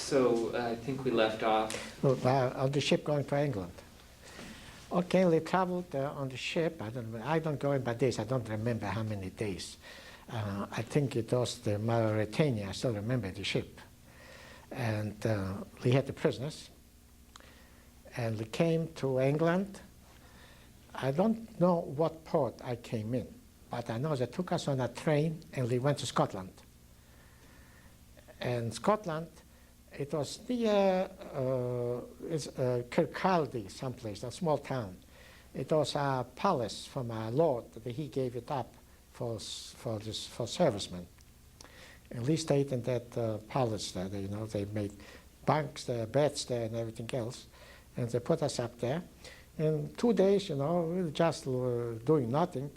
So I think we left off. On the ship going to England. Okay, we traveled on the ship. I don't go in by days. I don't remember how many days. I think it was the Mauritania. I still remember the ship. And we had the prisoners. And we came to England. I don't know what port I came in, but I know they took us on a train and we went to Scotland. And Scotland, it was near Kirkcaldy, someplace, a small town. It was a palace from our lord that he gave it up for servicemen. And we stayed in that palace there. They made bunks there, beds there, and everything else. And they put us up there. In 2 days, we were just doing nothing.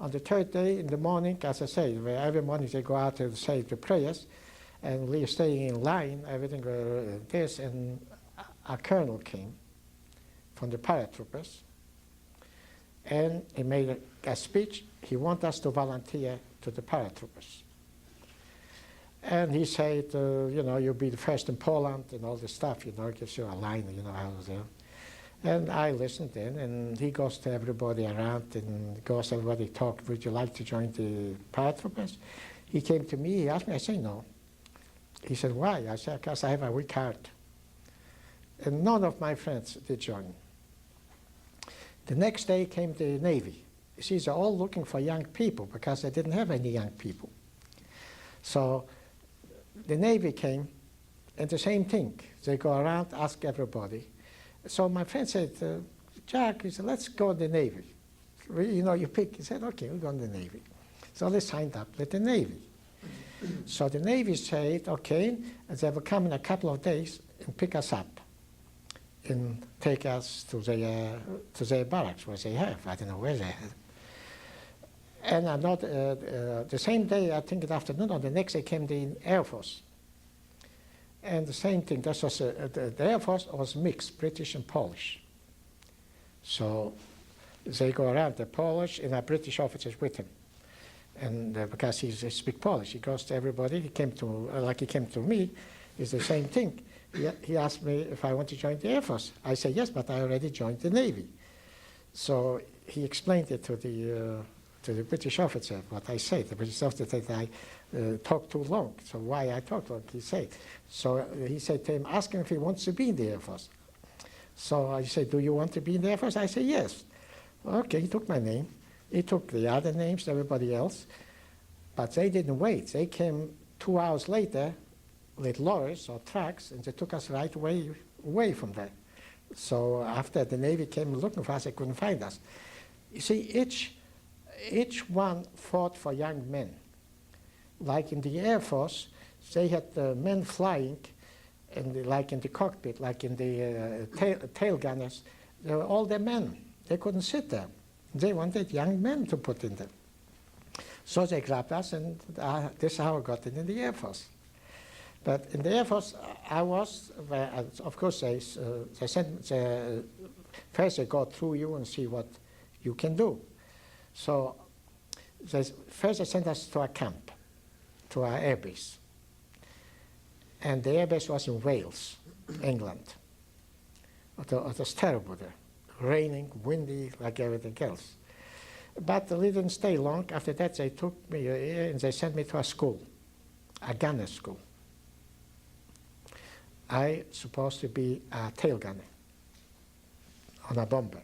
On the third day in the morning, as I say, every morning they go out and say the prayers. And we were staying in line, everything this, and a colonel came from the paratroopers, and he made a speech. He wanted us to volunteer to the paratroopers. And he said, you'll be the first in Poland and all this stuff, gives you a line, how was there. And I listened in, and he goes to everybody around and goes, everybody talk, would you like to join the paratroopers? He came to me, he asked me, I said, no. He said, why? I said, because I have a weak heart. And none of my friends did join. The next day came the Navy. You see, they're all looking for young people because they didn't have any young people. So the Navy came, and the same thing. They go around, ask everybody. So my friend said, Jack, he said, let's go to the Navy. You pick. He said, okay, we'll go to the Navy. So they signed up with the Navy. So the Navy said, okay, they will come in a couple of days and pick us up and take us to their barracks, where they have. I don't know where they have. And the same day, I think in the afternoon or the next day, came the Air Force. And the same thing, this was, the Air Force was mixed, British and Polish. So they go around, the Polish and our British officers with him. And because he speaks Polish, he goes to everybody. He came to, like he came to me, it's the same thing. He asked me if I want to join the Air Force. I said, yes, but I already joined the Navy. So he explained it to the British officer, what I said. The British officer said I talked too long. So why I talked long, he said. So he said to him, ask him if he wants to be in the Air Force. So I said, do you want to be in the Air Force? I said, yes. Okay, he took my name. He took the other names, everybody else, but they didn't wait. They came 2 hours later with lorries or trucks, and they took us right away from there. So after the Navy came looking for us, they couldn't find us. You see, each one fought for young men. Like in the Air Force, they had men flying, and like in the cockpit, like in the tail gunners, they were all the men. They couldn't sit there. They wanted young men to put in them. So they grabbed us, and this is how I got in the Air Force. But in the Air Force, I was, of course, first they go through you and see what you can do. So first they sent us to a camp, to our airbase. And the airbase was in Wales, England. It was terrible there. Raining, windy, like everything else. But we didn't stay long. After that, they took me and they sent me to a school, a gunner school. I supposed to be a tail gunner on a bomber.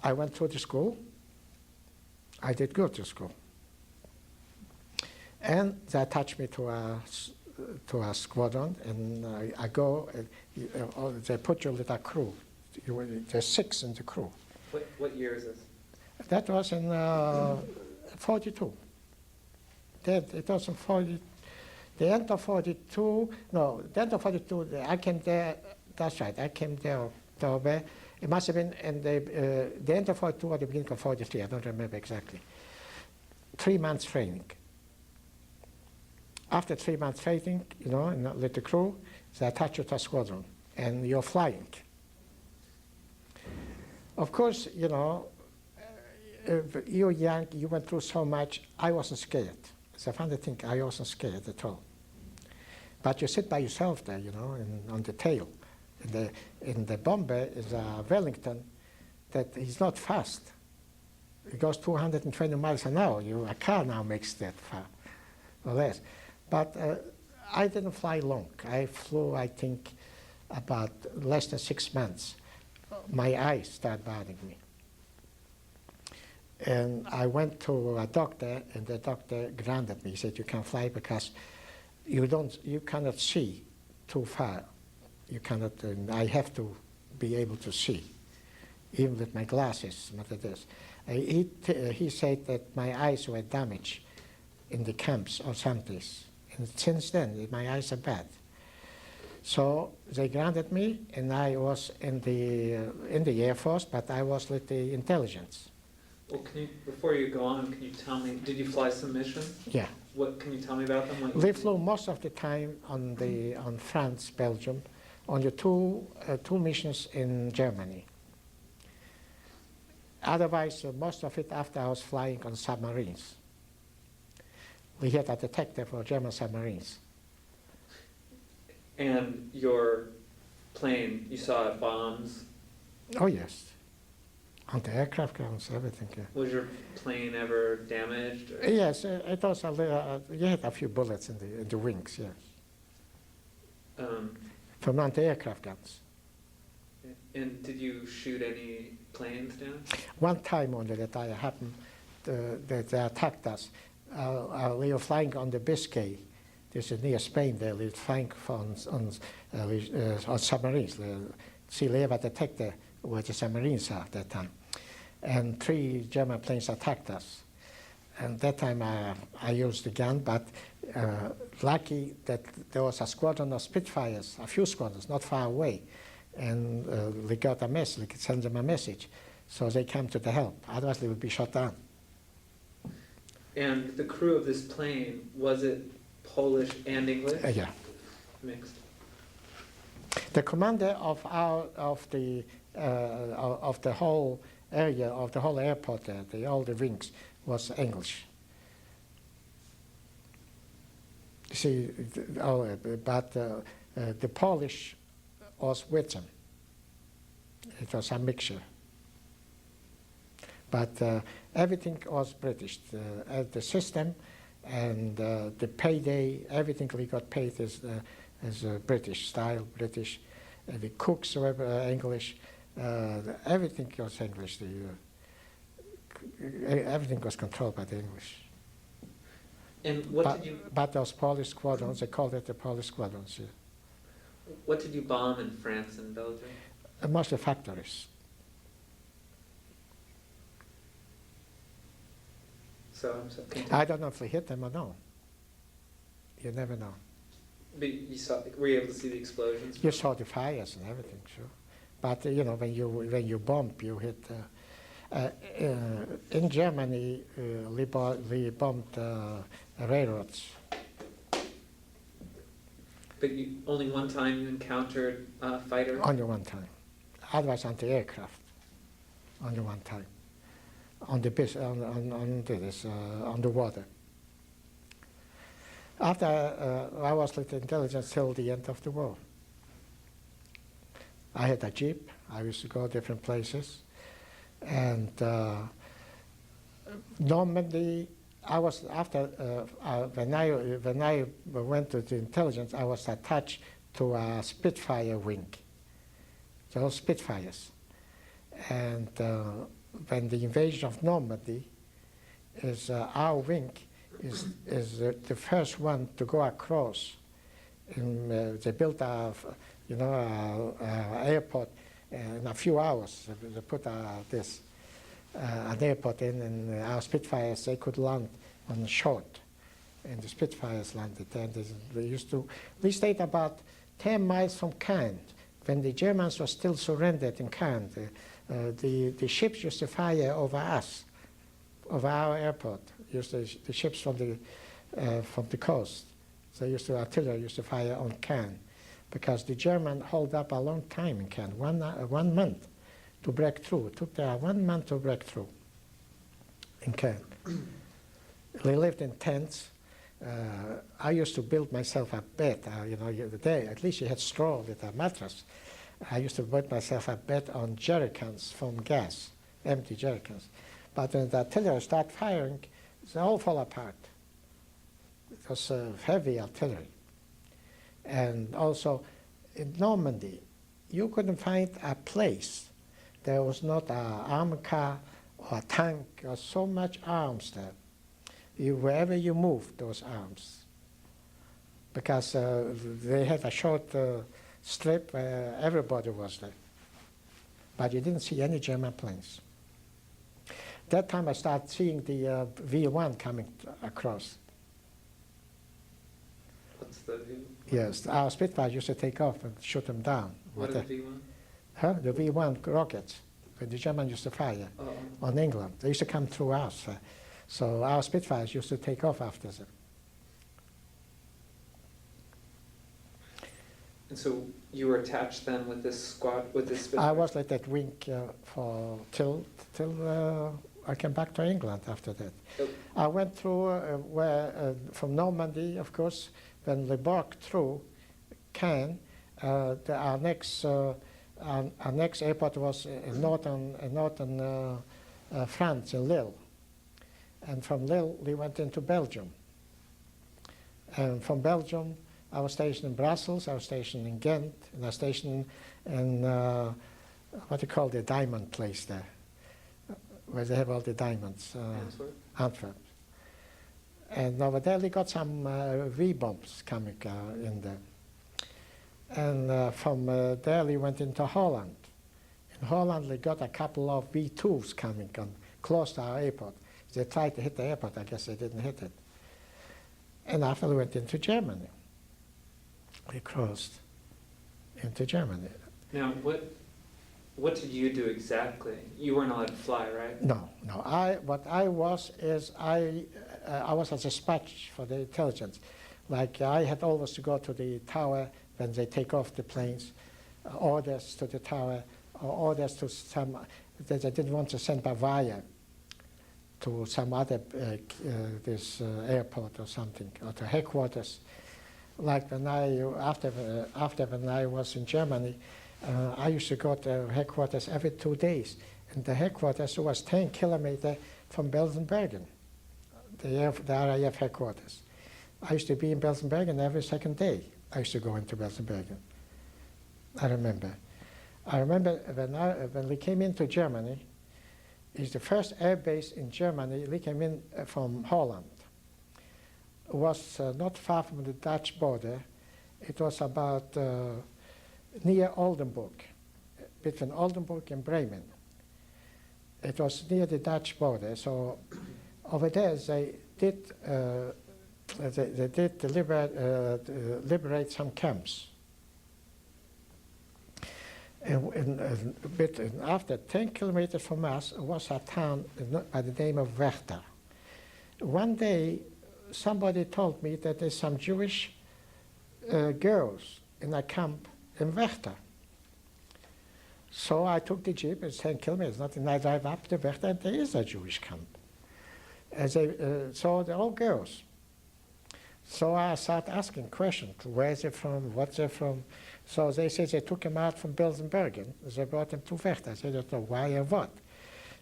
I went through the school. I did good to school. And they attached me to a squadron, and I go, they put you with a crew. There's 6 in the crew. What year is this? That was in 42. It was in 40, the end of 42, no, the end of 42, I came there, that's right, I came there October. It must have been in the end of 42 or the beginning of 43, I don't remember exactly. 3 months training. After 3 months training, with the crew, they attach you to a squadron, and you're flying. Of course, you're young, you went through so much. I wasn't scared. It's a funny thing, I wasn't scared at all. But you sit by yourself there, you know, on the tail. In the bomber is a Wellington that is not fast. It goes 220 miles an hour. A car now makes that far or less. But I didn't fly long. I flew, I think, about less than 6 months. My eyes started bothering me. And I went to a doctor, and the doctor grounded me. He said, you can't fly because you cannot see too far. You cannot, I have to be able to see, even with my glasses, what it is. He said that my eyes were damaged in the camps or someplace. And since then, my eyes are bad. So they grounded me, and I was in the Air Force, but I was with the intelligence. Well, before you go on, can you tell me, did you fly some missions? Yeah. What can you tell me about them? We flew most of the time on France, Belgium, on the two missions in Germany. Otherwise, most of it after I was flying on submarines. We had a detector for German submarines. And your plane, you saw bombs? Oh yes, on the aircraft grounds, everything. Yeah. Was your plane ever damaged? Or? Yes, it was you had a few bullets in the wings. Yes. From anti-aircraft guns. And did you shoot any planes down? One time only that I happened, that they attacked us. We were flying on the Biscay. This is near Spain. They were flying on submarines. See, they have a detector where the submarines are at that time. And 3 German planes attacked us. And that time I used the gun, but lucky that there was a squadron of Spitfires, a few squadrons, not far away. And we got a message, we could send them a message. So they came to the help, otherwise they would be shot down. And the crew of this plane, was it Polish and English? Yeah. Mixed. The commander of the whole area, of the whole airport there, all the wings, was English. You see, but the Polish was with them. It was a mixture. But everything was British. The system and the payday, everything we got paid is British style, British. The cooks were English. Everything was English. Everything was controlled by the English. And what did you? But those Polish squadrons, they called it the Polish squadrons. Yeah. What did you bomb in France and Belgium? Mostly factories. I don't know if we hit them or no. You never know. But were you able to see the explosions? You saw the fires and everything, sure. But you know, when you bomb, you hit. In Germany, we bombed railroads. But only one time you encountered a fighter? Only one time. Otherwise, anti-aircraft. Only one time. On the water. After I was with intelligence till the end of the war. I had a jeep. I used to go different places, and Normandy. I was after when I went to the intelligence. I was attached to a Spitfire wing. Those Spitfires, and when the invasion of Normandy, is our wing is the first one to go across. They built an airport in a few hours. They put an airport in, and our Spitfires, they could land on short, and the Spitfires landed there. We stayed about 10 miles from Caen. When the Germans were still surrendered in Caen, the ships used to fire over us, over our airport. The ships from the coast. So artillery used to fire on Caen, because the German held up a long time in Caen, 1 month to break through. It took them 1 month to break through in Caen. They lived in tents. I used to build myself a bed. You know, at least you had straw with a mattress. I used to build myself a bed on jerrycans from gas, empty jerrycans. But when the artillery started firing, they all fall apart. It was heavy artillery. And also in Normandy, you couldn't find a place. There was not an armored car or a tank or so much arms there. Wherever you moved, those arms. Because they had a short strip where everybody was there. But you didn't see any German planes. That time I started seeing the V1 coming across. What's the view? Yes, our Spitfires used to take off and shoot them down. What is V1? Huh? The V1 rockets, when the Germans used to fire on England. They used to come through us. So our Spitfires used to take off after them. And so you were attached then with this squad, with this Spitfire? I was like that wing till I came back to England after that. Oh. I went through from Normandy, of course, when we walked through Caen. Our next airport was in northern France, in Lille. And from Lille, we went into Belgium. And from Belgium, I was stationed in Brussels, I was stationed in Ghent, and I was stationed in, what do you call the diamond place there, where they have all the diamonds. Antwerp? Antwerp. And over there, we got some V-bombs coming in there. And from there, we went into Holland. In Holland, we got a couple of V2s coming on close to our airport. They tried to hit the airport, I guess they didn't hit it. And after we went into Germany. We crossed into Germany. Now, what did you do exactly? You weren't allowed to fly, right? No. What I was is I was a dispatch for the intelligence. Like I had always to go to the tower when they take off the planes, orders to the tower, or orders to some that I didn't want to send by wire to some other this airport or something, or to headquarters. Like when after when I was in Germany, I used to go to headquarters every 2 days. And the headquarters was 10 kilometers from Belsen-Bergen, the RAF headquarters. I used to be in Belsen-Bergen every second day. I used to go into Belsen-Bergen. I remember when we came into Germany, it's the first air base in Germany. We came in from Holland. It was not far from the Dutch border. It was about near Oldenburg, between Oldenburg and Bremen. It was near the Dutch border. So over there they did liberate some camps. And after 10 kilometers from us was a town by the name of Werther. One day, somebody told me that there's some Jewish girls in a camp in Werther. So I took the jeep, it's 10 kilometers, nothing. I drive up to Werther, and there is a Jewish camp. So they're all girls. So I started asking questions, where is it from, what's it from? So they said they took him out from Belsen-Bergen. They brought him to Werther. I said, I don't know why or what.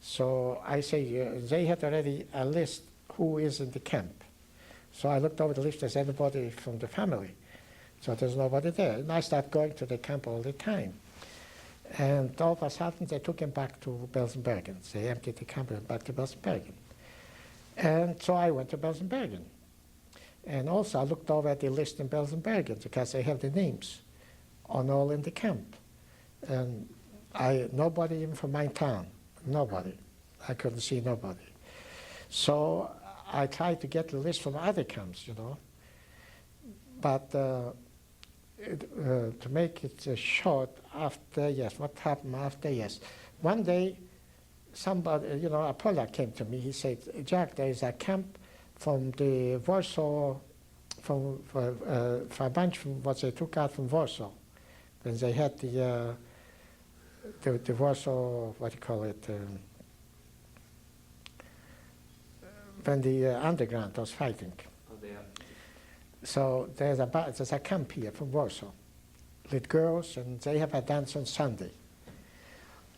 So I say, they had already a list who is in the camp. So I looked over the list, there's anybody from the family. So there's nobody there. And I started going to the camp all the time. And all of a sudden, they took him back to Belsen-Bergen. They emptied the camp and back to Belsen-Bergen. And so I went to Belsen-Bergen. And also I looked over at the list in Belsen-Bergen because they have the names on all in the camp. And nobody even from my town, nobody. I couldn't see nobody. So I tried to get the list from other camps, you know. But to make it short, after, yes, what happened after, yes. One day, somebody, you know, a Polak came to me. He said, Jack, there is a camp from the Warsaw, for a bunch from what they took out from Warsaw. When they had the Warsaw, what do you call it, when the underground was fighting. Oh, the So there's a camp here from Warsaw with girls, and they have a dance on Sunday.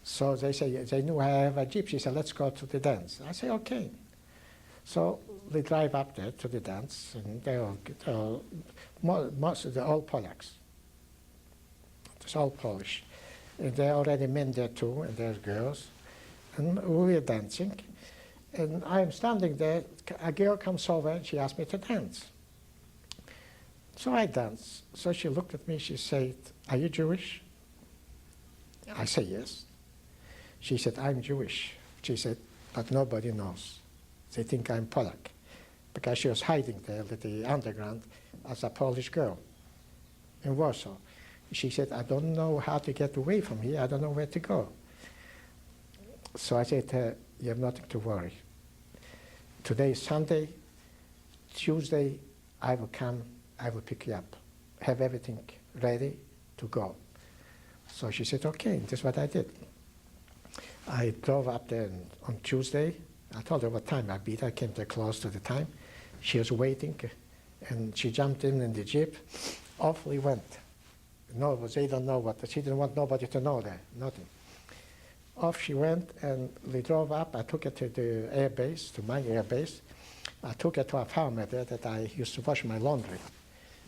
So they say, they knew I have a gypsy, so let's go to the dance. I say, okay. So they drive up there to the dance, and they're all Polacks. It's all Polish. And there are already men there too, and there's girls. And we're dancing. And I'm standing there, a girl comes over and she asked me to dance. So I danced. So she looked at me, she said, "Are you Jewish?" I say, "Yes." She said, "I'm Jewish." She said, "But nobody knows. They think I'm Polak." Because she was hiding there with the underground as a Polish girl in Warsaw. She said, "I don't know how to get away from here. I don't know where to go." So I said to her, "You have nothing to worry. Today is Sunday. Tuesday, I will come. I will pick you up. Have everything ready to go." So she said, "Okay." That's what I did. I drove up there on Tuesday. I told her what time I'd be there. I came there close to the time. She was waiting, and she jumped in the jeep. Off we went. No, they don't know what. She didn't want nobody to know there, nothing. Off she went, and we drove up. I took her to the air base, to my air base. I took her to a farmer there that I used to wash my laundry.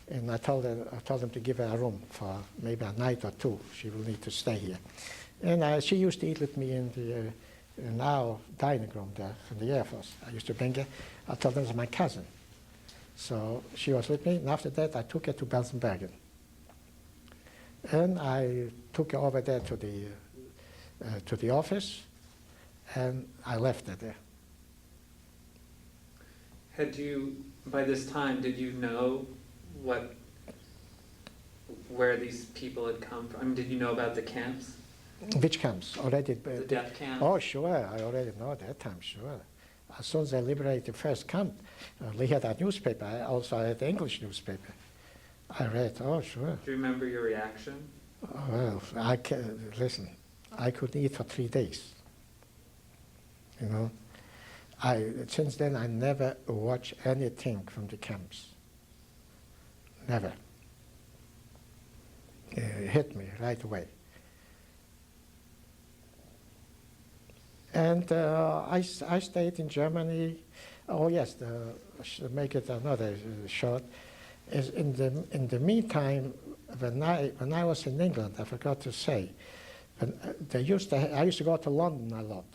And I told him to give her a room for maybe a night or two. She will need to stay here. And she used to eat with me in our dining room there in the Air Force. I used to bring her. I told them it was my cousin. So she was with me, and after that I took her to Belsenbergen. And I took her over there to the office, and I left her there. Had you, by this time, did you know where these people had come from? I mean, did you know about the camps? Which camps? Already? The death camps? Oh, sure. I already know that time, sure. As soon as they liberated the first camp, they had a newspaper. I also had the English newspaper. I read, oh, sure. Do you remember your reaction? Oh, well, listen, I couldn't eat for 3 days. You know? Since then, I never watched anything from the camps. Never. It hit me right away. And I stayed in Germany. Oh yes, I should make it another short. Is in the meantime, when I was in England, I forgot to say, I used to go to London a lot.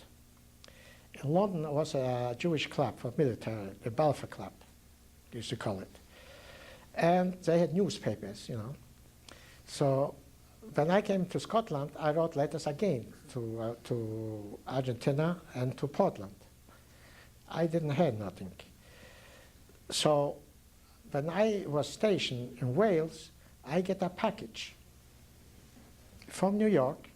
In London was a Jewish club for military, the Balfour Club, they used to call it. And they had newspapers, you know. So when I came to Scotland, I wrote letters again to Argentina and to Portland. I didn't hear nothing. So when I was stationed in Wales, I get a package from New York.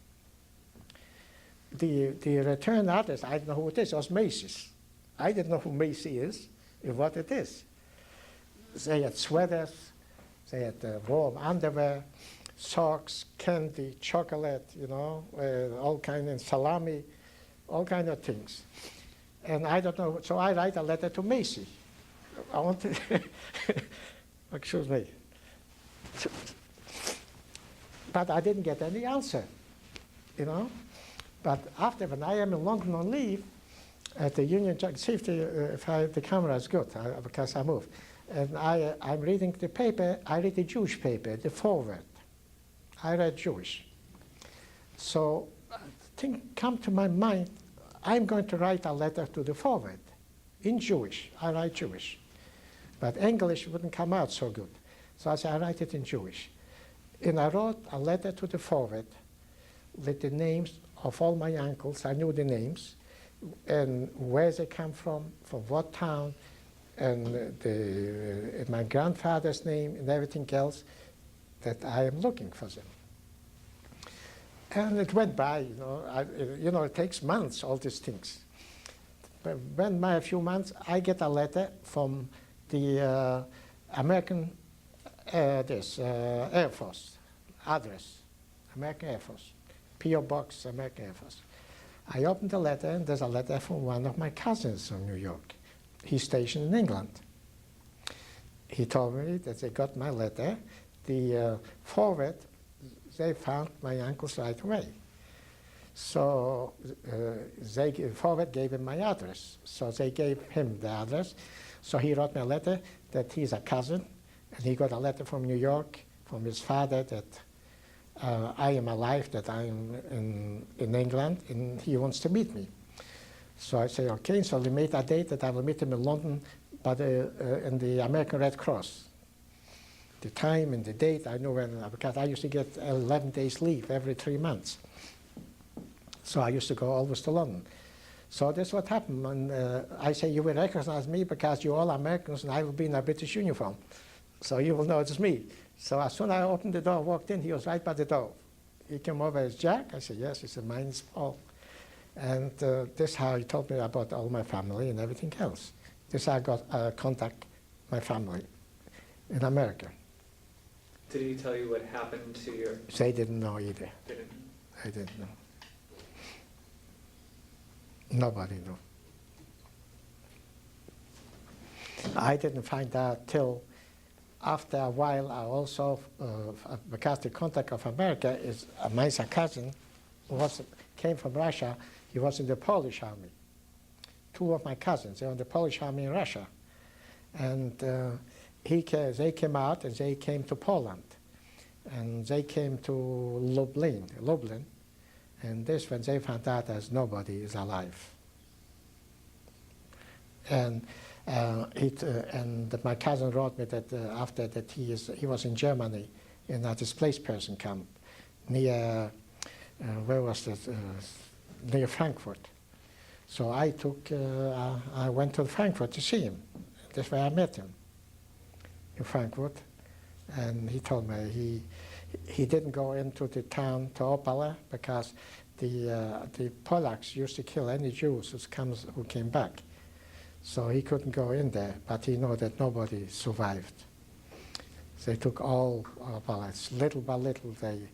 The return address, I didn't know who it is, it was Macy's. I didn't know who Macy is or what it is. They had sweaters, they had warm underwear, socks, candy, chocolate, you know, all kind of salami, all kind of things. And I don't know, so I write a letter to Macy. I want to, excuse me. But I didn't get any answer, you know. But after, when I am in London on leave, at the Union Jack, see if the camera is good, because I moved. And I'm reading the paper, I read the Jewish paper, the forward. I read Jewish. So thing come to my mind, I'm going to write a letter to the forward in Jewish. I write Jewish. But English wouldn't come out so good. So I said, I write it in Jewish. And I wrote a letter to the forward with the names of all my uncles. I knew the names and where they come from what town, and my grandfather's name and everything else, that I am looking for them. And it went by, you know, it takes months, all these things. But when by a few months, I get a letter from the American Air Force address, American Air Force, P.O. Box, American Air Force. I opened the letter, and there's a letter from one of my cousins from New York. He's stationed in England. he told me that they got my letter. The forward, they found my uncles right away. So forward gave him my address. So they gave him the address. So he wrote me a letter that he's a cousin, and he got a letter from New York from his father that I am alive, that I am in England, and he wants to meet me. So I say, okay, so we made a date that I will meet him in London, but in the American Red Cross. The time and the date, I know when, because I used to get 11 days leave every 3 months. So I used to go always to London. So that's what happened. And I say, you will recognize me because you're all Americans and I will be in a British uniform. So you will know it's me. So as soon as I opened the door, walked in, he was right by the door. He came over as Jack. I said, yes. He said, mine is Paul. And this is how he told me about all my family and everything else. This is how I got contact my family in America. Did he tell you what happened to your... They didn't know either. Didn't. They didn't know. Nobody knew. I didn't find out till after a while. I also, because the contact of America is my cousin, came from Russia. He was in the Polish army. Two of my cousins, they were in the Polish army in Russia. And they came out and they came to Poland. And they came to Lublin. And this when they found out that nobody is alive. And my cousin wrote me that after that he was in Germany in a displaced person camp near, where was that? Near Frankfurt. So I went to Frankfurt to see him. That's where I met him, in Frankfurt. And he told me he didn't go into the town to Opala because the Polacks used to kill any Jews who came back. So he couldn't go in there, but he knew that nobody survived. They took all Polacks. Little by little, they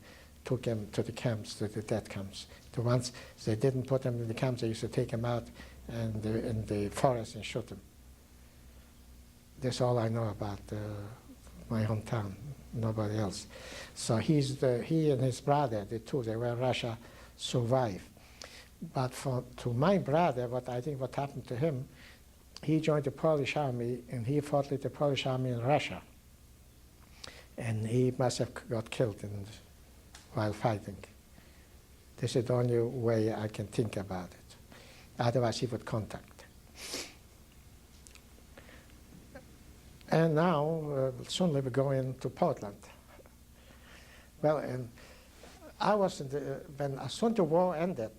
took them to the camps, to the death camps. The ones they didn't put them in the camps, they used to take them out in the forest and shoot them. That's all I know about my hometown, nobody else. So he and his brother, the two, they were in Russia, survived. But to my brother, what happened to him, he joined the Polish army and he fought with the Polish army in Russia. And he must have got killed while fighting. This is the only way I can think about it. Otherwise he would contact. And now, soon we're going to Portland. Well, and I was as soon as the war ended,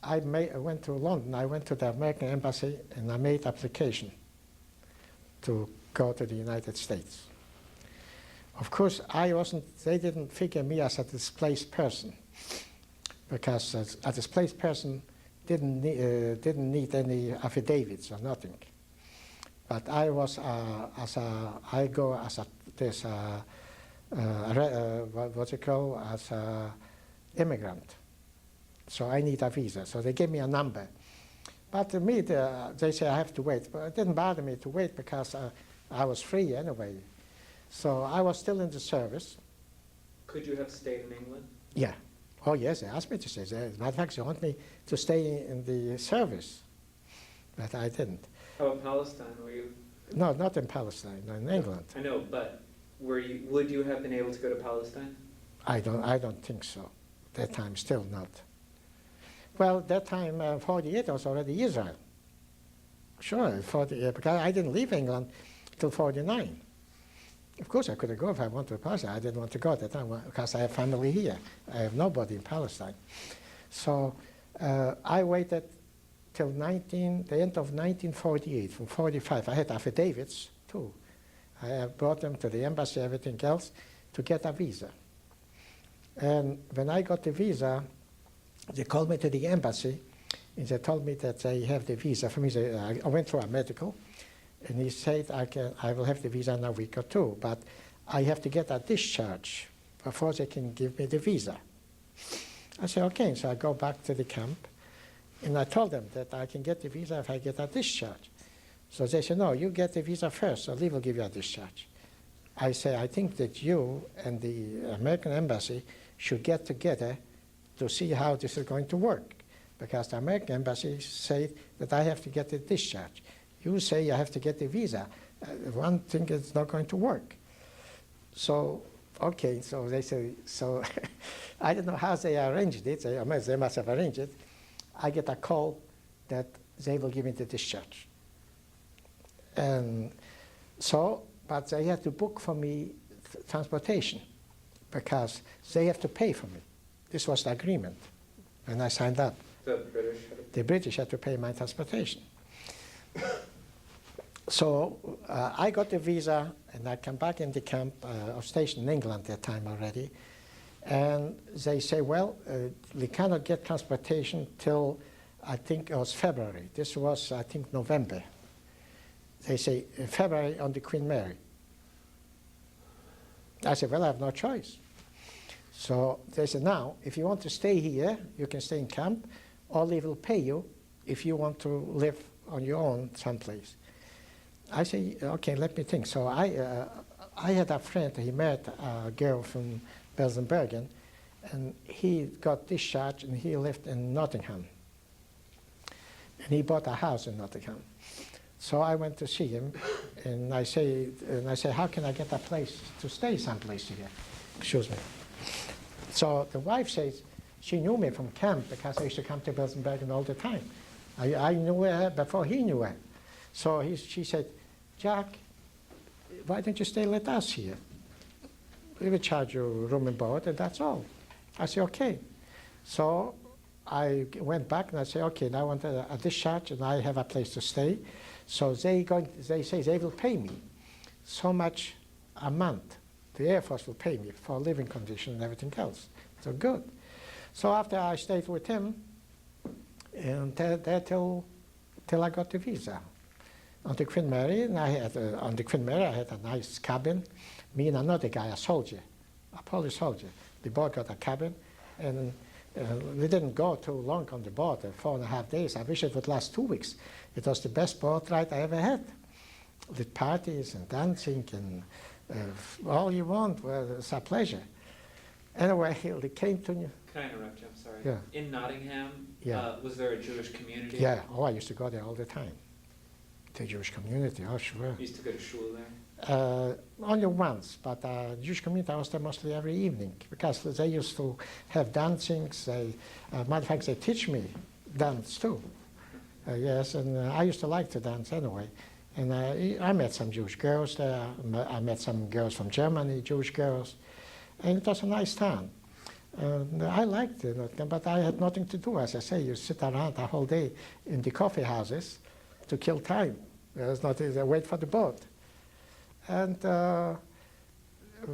I went to London. I went to the American embassy and I made application to go to the United States. Of course, they didn't figure me as a displaced person because a displaced person didn't need any affidavits or nothing. But I was as a immigrant. So I need a visa. So they gave me a number. But to me, they say I have to wait. But it didn't bother me to wait because I was free anyway. So I was still in the service. Could you have stayed in England? Yeah. Oh, yes, they asked me to stay. As a matter of fact, they want me to stay in the service. But I didn't. How about Palestine? Were you? No, not in Palestine, in England. I know, but would you have been able to go to Palestine? I don't think so. That time, still not. Well, that time, 48, I was already Israel. Sure, because I didn't leave England till 49. Of course, I could go if I wanted to Palestine. I didn't want to go at that time because I have family here. I have nobody in Palestine. So I waited till the end of 1948, from 45. I had affidavits, too. I brought them to the embassy, everything else, to get a visa. And when I got the visa, they called me to the embassy, and they told me that they have the visa for me. I went through a medical, and he said I will have the visa in a week or two, but I have to get a discharge before they can give me the visa. I said, okay, so I go back to the camp, and I told them that I can get the visa if I get a discharge. So they said, no, you get the visa first, so Lee will give you a discharge. I say, I think that you and the American embassy should get together to see how this is going to work. Because the American embassy said that I have to get the discharge. You say you have to get the visa. One thing is not going to work. So, okay, so they say, so I don't know how they arranged it. They must have arranged it. I get a call that they will give me the discharge. And so, but they have to book for me transportation because they have to pay for me. This was the agreement when I signed up. The British had to pay my transportation. So I got the visa and I come back in the camp. I was stationed in England at that time already. And they say, well, we cannot get transportation till I think it was February. This was, I think, November. They say, February on the Queen Mary. I said, well, I have no choice. So they said, now, if you want to stay here, you can stay in camp, or they will pay you if you want to live on your own someplace. I say, okay, let me think. So I had a friend, he met a girl from Bergen, and he got discharged and he lived in Nottingham. And he bought a house in Nottingham. So I went to see him, and I say, how can I get a place to stay someplace here? Excuse me. So the wife says, she knew me from camp because I used to come to Bergen all the time. I knew her before he knew her. So she said, Jack, why don't you stay with us here? We will charge you room and board, and that's all. I said, okay. So I went back and I said, okay, now I want a discharge and I have a place to stay. So they say they will pay me so much a month. The Air Force will pay me for living condition and everything else. So good. So after I stayed with him, and there till I got the visa. On the Queen Mary, and I had a nice cabin. Me and another guy, a soldier, a Polish soldier. We both got a cabin, and we didn't go too long on the boat, 4.5 days. I wish it would last 2 weeks. It was the best boat ride I ever had, with parties and dancing and all you want. Well, it's a pleasure. Anyway, he came to me. Can I interrupt you? I'm sorry. Yeah. In Nottingham, Yeah. Was there a Jewish community? Yeah, oh, I used to go there all the time. The Jewish community, oh, sure. You used to go to shul there? Only once, but Jewish community I was there mostly every evening because they used to have dancings. Matter of fact, they teach me dance too. Yes, and I used to like to dance anyway. And I met some Jewish girls there. I met some girls from Germany, Jewish girls. And it was a nice town. I liked it, but I had nothing to do. As I say, you sit around the whole day in the coffee houses to kill time. There's nothing, wait for the boat. And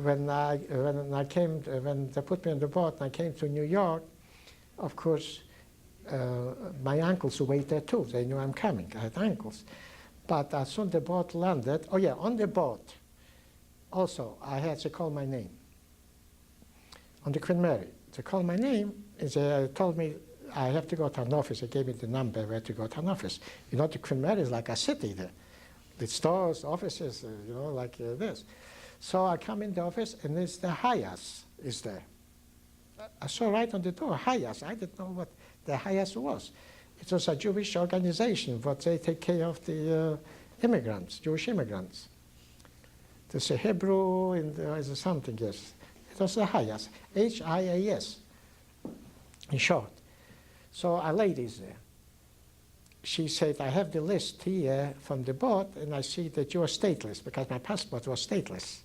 when they put me on the boat and I came to New York, of course, my uncles wait there too. They knew I'm coming. I had uncles. But as soon as the boat landed, oh yeah, on the boat, also, I had to call my name. On the Queen Mary, to call my name, they told me I have to go to an office. They gave me the number where to go to an office. You know, the Queen Mary is like a city there. The stores, offices, you know, like this. So I come in the office, and it's the Hayas is there. I saw right on the door, Hayas. I didn't know what the Hayas was. It was a Jewish organization, but they take care of the immigrants, Jewish immigrants. There's a Hebrew and there's something, yes. It was the Hayas, H-I-A-S, in short. So a lady is there. She said, I have the list here from the board, and I see that you are stateless, because my passport was stateless,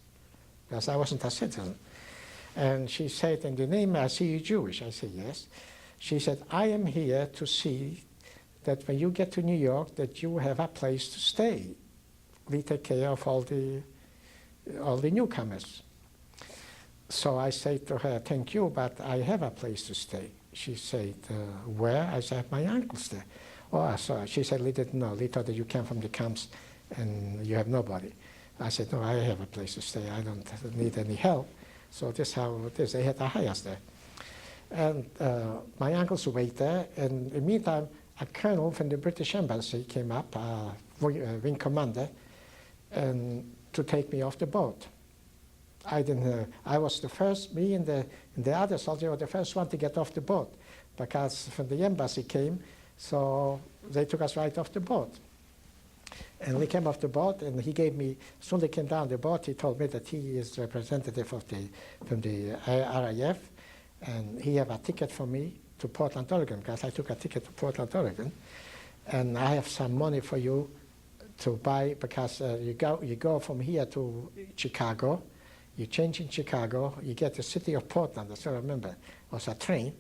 because I wasn't a citizen. And she said, in the name, I see you Jewish. I said, yes. She said, I am here to see that when you get to New York, that you have a place to stay. We take care of all the newcomers. So I said to her, thank you, but I have a place to stay. She said, where? I said, my uncle's there. Oh, so she said, Lee didn't know. Lee thought that you came from the camps and you have nobody. I said, no, I have a place to stay. I don't need any help. So this is how it is. They had a house there. And my uncles wait there. And in the meantime, a colonel from the British Embassy came up, wing commander, and to take me off the boat. I didn't. I was the first. Me and the other soldier were the first one to get off the boat, because from the embassy came, so they took us right off the boat. And we came off the boat, and he gave me. As soon as they came down the boat, he told me that he is representative of from the RAF, and he have a ticket for me to Portland, Oregon, because I took a ticket to Portland, Oregon, and I have some money for you to buy, because you go from here to Chicago, you change in Chicago, you get the city of Portland. That's what I remember. It was a train.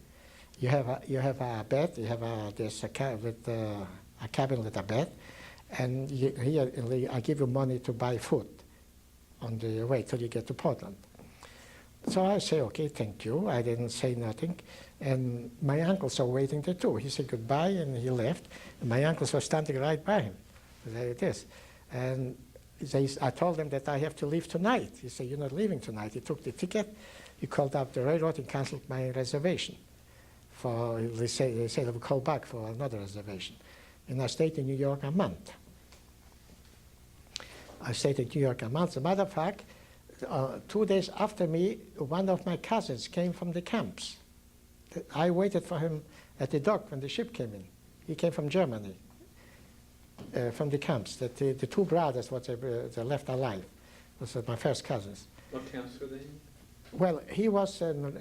You have a bed. You have a cabin with a bed, and here I give you money to buy food on the way till you get to Portland. So I say, okay, thank you. I didn't say nothing. And my uncles are waiting there too. He said goodbye and he left. And my uncles were standing right by him. There it is. And I told them that I have to leave tonight. He said, you're not leaving tonight. He took the ticket. He called up the railroad and canceled my reservation. They say they will call back for another reservation. And I stayed in New York a month. As a matter of fact, 2 days after me, one of my cousins came from the camps. I waited for him at the dock when the ship came in. He came from Germany, from the camps. The two brothers, they left alive. Those were my first cousins. What camps were they in? Well, he wasn't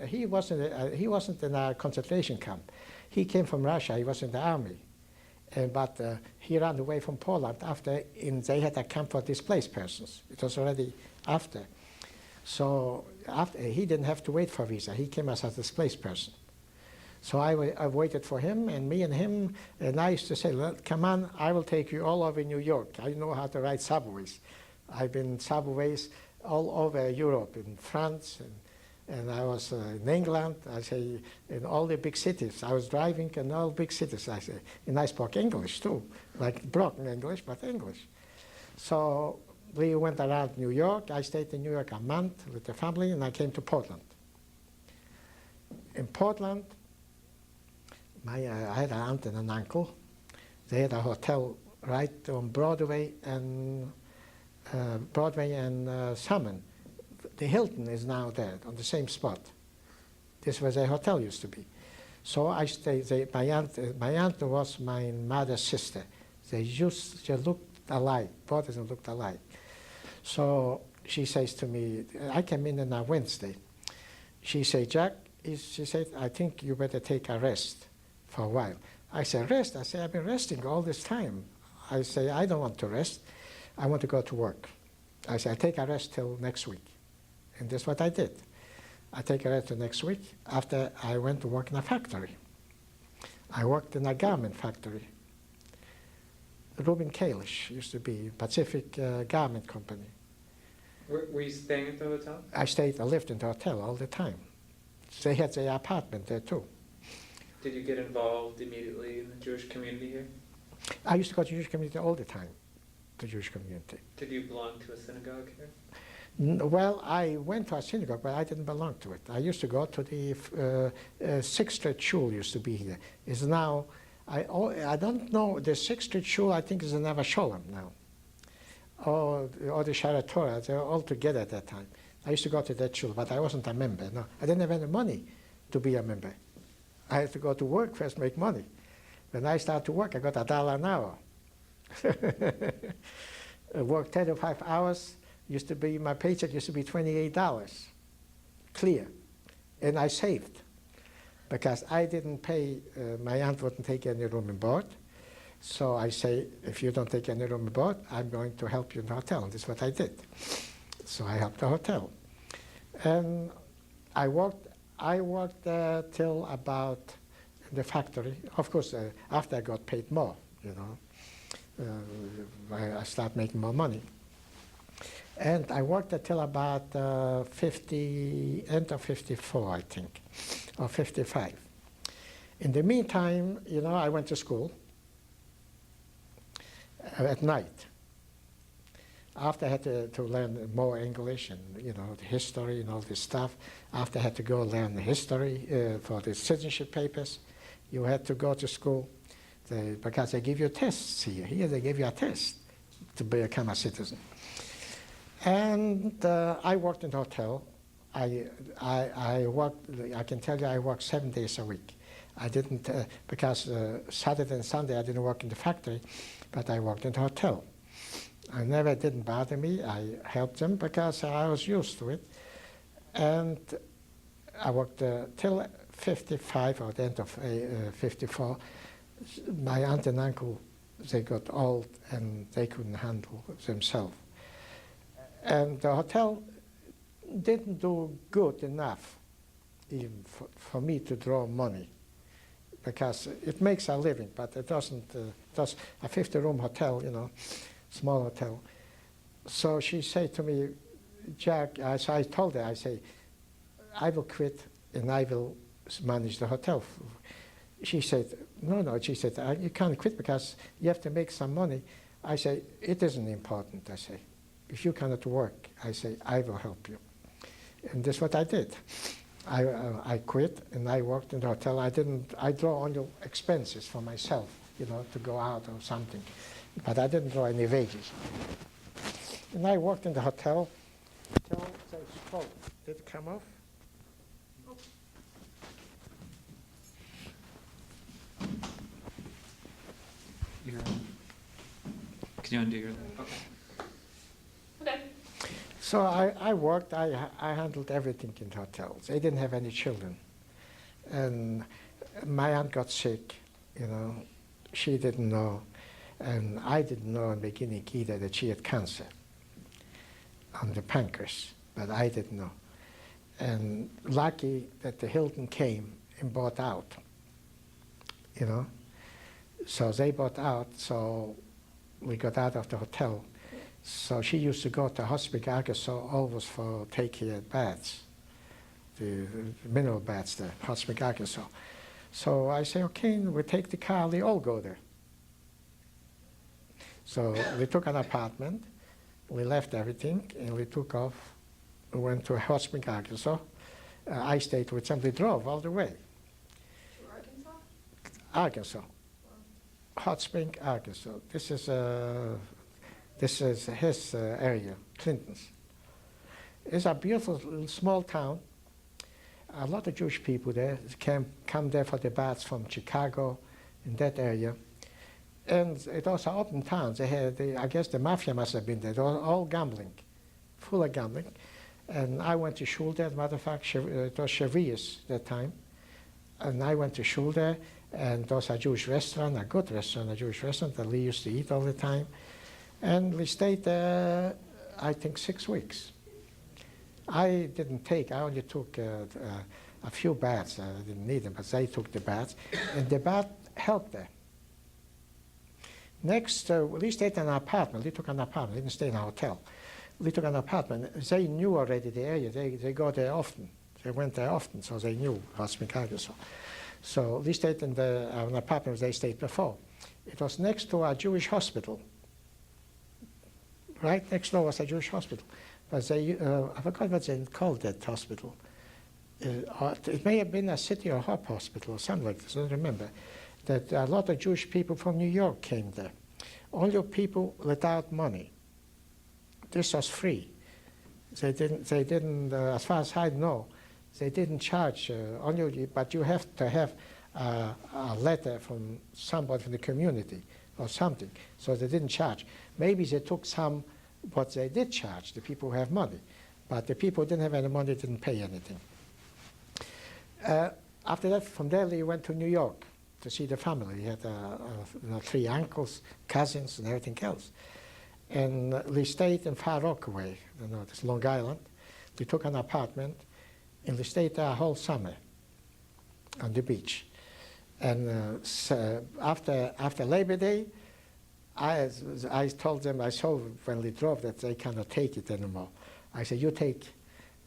in a concentration camp. He came from Russia. He was in the army, but he ran away from Poland after. They had a camp for displaced persons. It was already after. So he didn't have to wait for visa. He came as a displaced person. So I waited for him, and me and him, and I used to say, come on, I will take you all over New York. I know how to ride subways. I've been subways all over Europe, in France, and I was in England, I say, in all the big cities. I was driving in all big cities, I say. And I spoke English too, like broken English, but English. So we went around New York. I stayed in New York a month with the family, and I came to Portland. In Portland, I had an aunt and an uncle. They had a hotel right on Broadway and Salmon. The Hilton is now there on the same spot. This was a hotel used to be. So I stayed. My aunt was my mother's sister. They looked alike. Both of them looked alike. So she says to me, I came in on a Wednesday. She said, Jack, she said, I think you better take a rest for a while. I said, rest? I said, I've been resting all this time. I say, I don't want to rest. I want to go to work. I said, I take a rest till next week. And that's what I did. I take a rest till next week. After I went to work in a factory. I worked in a garment factory. Reuben Kalish used to be Pacific Garment Company. Were you staying at the hotel? I lived in the hotel all the time. They had their apartment there too. Did you get involved immediately in the Jewish community here? I used to go to Jewish community all the time, the Jewish community. Did you belong to a synagogue here? Well, I went to a synagogue, but I didn't belong to it. I used to go to the 6th Street Shul used to be here. It's now, I don't know, the 6th Street Shul I think is in Neva Sholem now. Or the Shara Torah, they were all together at that time. I used to go to that shul, but I wasn't a member. No, I didn't have any money to be a member. I had to go to work first, make money. When I started to work, I got $1 an hour. I worked 35 hours. My paycheck used to be $28, clear. And I saved, because I didn't pay, my aunt wouldn't take any room and board. So I say, if you don't take any room and board, I'm going to help you in the hotel. And this is what I did. So I helped the hotel. And I worked till about the factory. Of course, after I got paid more, you know, I started making more money. And I worked until about end of 54, I think, or 55. In the meantime, you know, I went to school at night. After I had to learn more English and, you know, the history and all this stuff, after I had to go learn the history for the citizenship papers, you had to go to school because they give you tests here. Here they give you a test. to become a citizen. And I worked in the hotel. I worked, I can tell you I worked 7 days a week. I didn't, because Saturday and Sunday I didn't work in the factory, but I worked in the hotel. I never didn't bother me. I helped them because I was used to it. And I worked till 55 or the end of 54. My aunt and uncle, they got old and they couldn't handle themselves. And the hotel didn't do good enough even for me to draw money, because it makes a living, but it doesn't, does a 50-room hotel, you know, small hotel. So she said to me, Jack, as I told her, I say, I will quit and I will manage the hotel. She said, no, she said, you can't quit because you have to make some money. I say, it isn't important, I say. If you cannot work, I say, I will help you. And that's what I did. I quit and I worked in the hotel. I draw only expenses for myself, you know, to go out or something. But I didn't draw any wages. And I worked in the hotel until the stroke did come off. Can you undo your? Okay. Okay. So I worked, I handled everything in the hotels. They didn't have any children. And my aunt got sick, you know. She didn't know, and I didn't know in the beginning either that she had cancer on the pancreas, but I didn't know. And lucky that the Hilton came and bought out, you know. So they bought out, so we got out of the hotel. So she used to go to Hospital, Arkansas, always for taking baths, the mineral baths there, Hospital, Arkansas. So I say, okay, we take the car, they all go there. So we took an apartment, we left everything, and we took off. We went to Hospital, Arkansas. I stayed with them, they drove all the way. To Arkansas? Arkansas. Hot Spring, Arkansas. This is his area, Clinton's. It's a beautiful little small town. A lot of Jewish people there come there for the baths from Chicago, in that area. And it was an open town. They had, I guess the mafia must have been there. They were all gambling, full of gambling. And I went to shul there. As a matter of fact, it was Shavuos that time. And I went to shul there. And there was a Jewish restaurant, a good restaurant, a Jewish restaurant that we used to eat all the time. And we stayed there, I think, 6 weeks. I didn't take, I only took a few baths. I didn't need them, but they took the baths. And the bath helped there. Next, we stayed in an apartment. We took an apartment, we didn't stay in a hotel. We took an apartment. They knew already the area. They go there often. They went there often, so they knew Hospital, Arkansas. So we stayed in an apartment they stayed before. It was next to a Jewish hospital. Right next door was a Jewish hospital. But they, I forgot what they called that hospital. It may have been a city or hub hospital or something like this, I don't remember. That a lot of Jewish people from New York came there. Only people without money. This was free. They didn't as far as I know, they didn't charge, but you have to have a letter from somebody from the community or something, so they didn't charge. Maybe they took some, but they did charge, the people who have money. But the people who didn't have any money didn't pay anything. After that, from there, we went to New York to see the family. He had 3 uncles, cousins, and everything else. And we stayed in Far Rockaway, you know, this Long Island. We took an apartment, and we stayed there a whole summer on the beach. And so after Labor Day, I told them, I saw when we drove that they cannot take it anymore. I said, you take,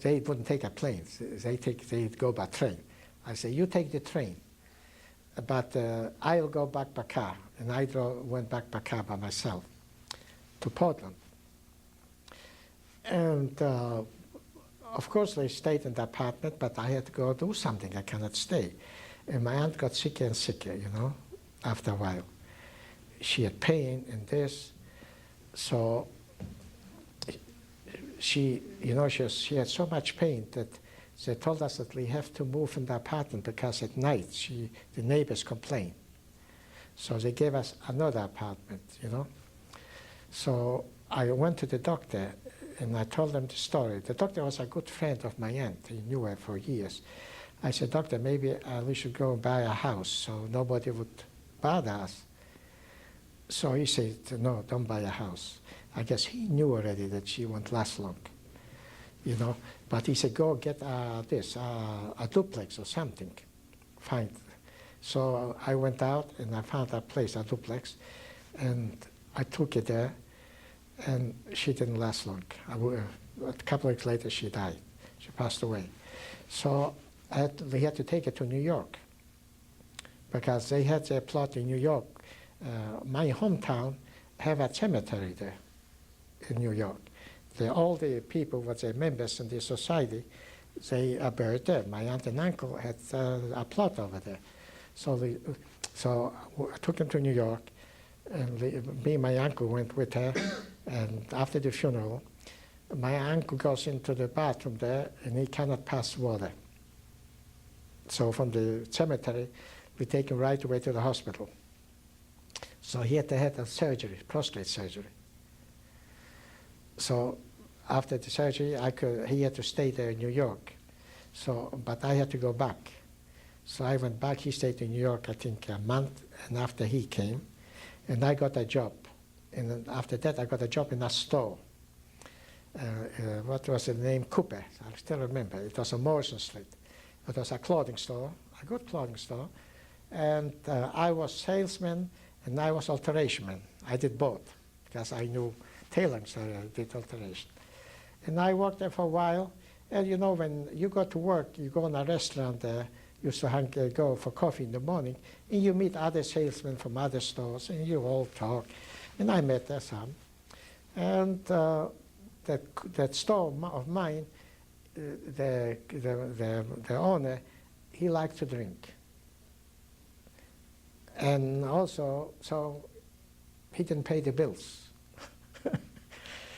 they wouldn't take a plane, they'd go by train. I said, you take the train, but I'll go back by car. And I went back by car by myself to Portland. And of course, they stayed in the apartment, but I had to go do something. I cannot stay. And my aunt got sicker and sicker, you know, after a while. She had pain and this. So she, you know, she had so much pain that they told us that we have to move from the apartment because at night the neighbors complain. So they gave us another apartment, you know. So I went to the doctor and I told them the story. The doctor was a good friend of my aunt. He knew her for years. I said, "Doctor, maybe we should go and buy a house so nobody would bother us." So he said, "No, don't buy a house." I guess he knew already that she won't last long, you know. But he said, "Go get a duplex or something. Find." So I went out and I found a place, a duplex, and I took it there, and she didn't last long. A couple of weeks later, she died. She passed away. So we had to take it to New York because they had their plot in New York. My hometown have a cemetery there in New York. All the people, what they members in the society, they are buried there. My aunt and uncle had a plot over there. So I took them to New York, and me and my uncle went with her. And after the funeral, my uncle goes into the bathroom there, and he cannot pass water. So from the cemetery, we take him right away to the hospital. So he had to have a surgery, prostate surgery. So after the surgery, he had to stay there in New York. But I had to go back. So I went back. He stayed in New York, I think, a month, and after he came, and I got a job. And then after that, I got a job in a store. What was the name? Cooper. I still remember. It was on Morrison Street. It was a clothing store, a good clothing store. And I was salesman, and I was alteration man. I did both because I knew tailoring, so I did alteration. And I worked there for a while. And you know, when you go to work, you go in a restaurant there, used to go for coffee in the morning, and you meet other salesmen from other stores, and you all talk. And I met there some. And that store of mine, the owner, he liked to drink. And also, so he didn't pay the bills.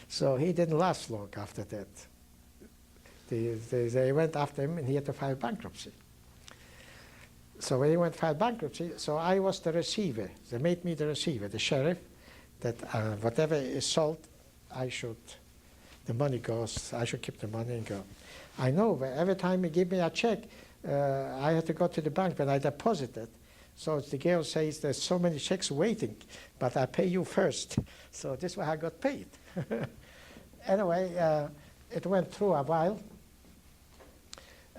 So he didn't last long after that. They went after him, and he had to file bankruptcy. So when he went to file bankruptcy, so I was the receiver. They made me the receiver, the sheriff, that whatever is sold, the money goes, I should keep the money and go. I know, every time he give me a check, I had to go to the bank when I deposit it. So the girl says, "There's so many checks waiting, but I pay you first." So this is why I got paid. Anyway, it went through a while.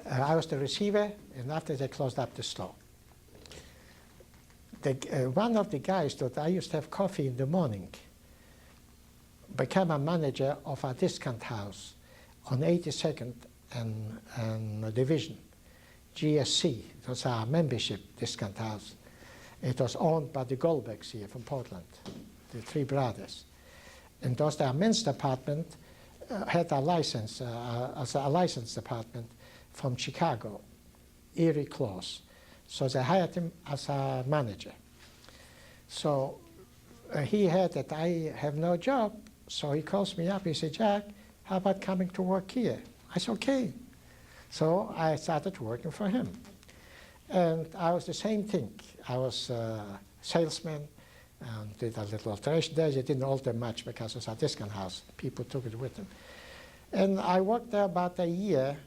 I was the receiver, and after they closed up the store. One of the guys that I used to have coffee in the morning became a manager of a discount house on 82nd and Division, GSC. It was a membership discount house. It was owned by the Goldbergs here from Portland, the three brothers. And their men's department had a license, as a license department from Chicago, Erie Close. So they hired him as a manager. So he heard that I have no job, so he calls me up. He said, "Jack, how about coming to work here?" I said, "Okay." So I started working for him. And I was the same thing. I was a salesman, did a little alteration there. They didn't alter much because it was a discount house. People took it with them. And I worked there about a year.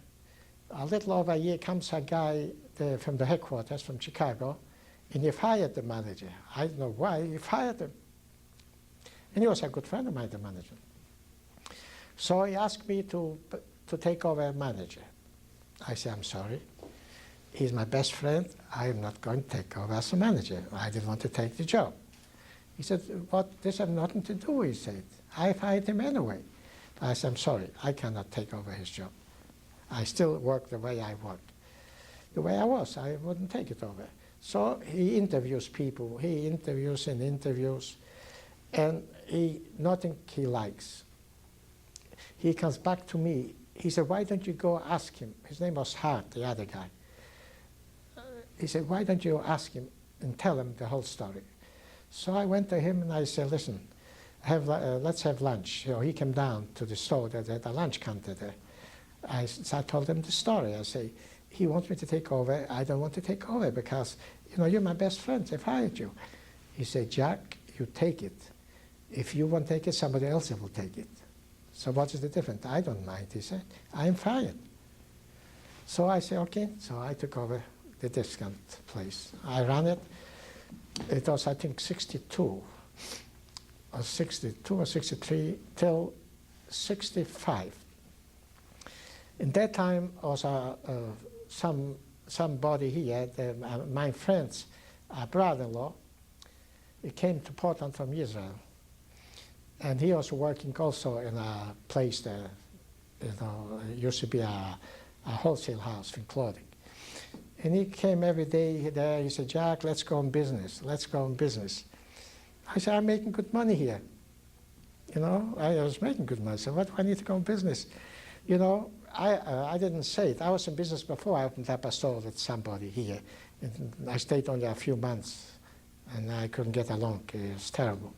A little over a year comes a guy from the headquarters from Chicago, and he fired the manager. I don't know why, he fired him. And he was a good friend of mine, the manager. So he asked me to take over as manager. I said, "I'm sorry. He's my best friend. I'm not going to take over as a manager. I didn't want to take the job." He said, "What? This has nothing to do," he said. "I fired him anyway." I said, "I'm sorry. I cannot take over his job. I still work the way I worked. The way I was, I wouldn't take it over." So he interviews people. He interviews and interviews, and nothing he likes. He comes back to me. He said, "Why don't you go ask him?" His name was Hart, the other guy. He said, "Why don't you ask him and tell him the whole story?" So I went to him and I said, "Listen, let's have lunch. So he came down to the store, at the lunch counter there. So I told him the story. I say, he wants me to take over. I don't want to take over because, you know, you're my best friend. I've hired you. He said, Jack, you take it. If you won't take it, somebody else will take it. So what is the difference? I don't mind, he said. I'm fired. So I said, okay. So I took over the discount place. I ran it. It was, I think, 62 or 62 or 63 till 65. In that time, also somebody here, my friend's brother-in-law, he came to Portland from Israel. And he was working also in a place there, you know, it used to be a wholesale house for clothing. And he came every day there. He said, Jack, let's go on business. Let's go on business. I said, I'm making good money here. You know, I was making good money. So what do I need to go on business? You know, I didn't say it. I was in business before I opened up a store with somebody here. And I stayed only a few months, and I couldn't get along. It was terrible.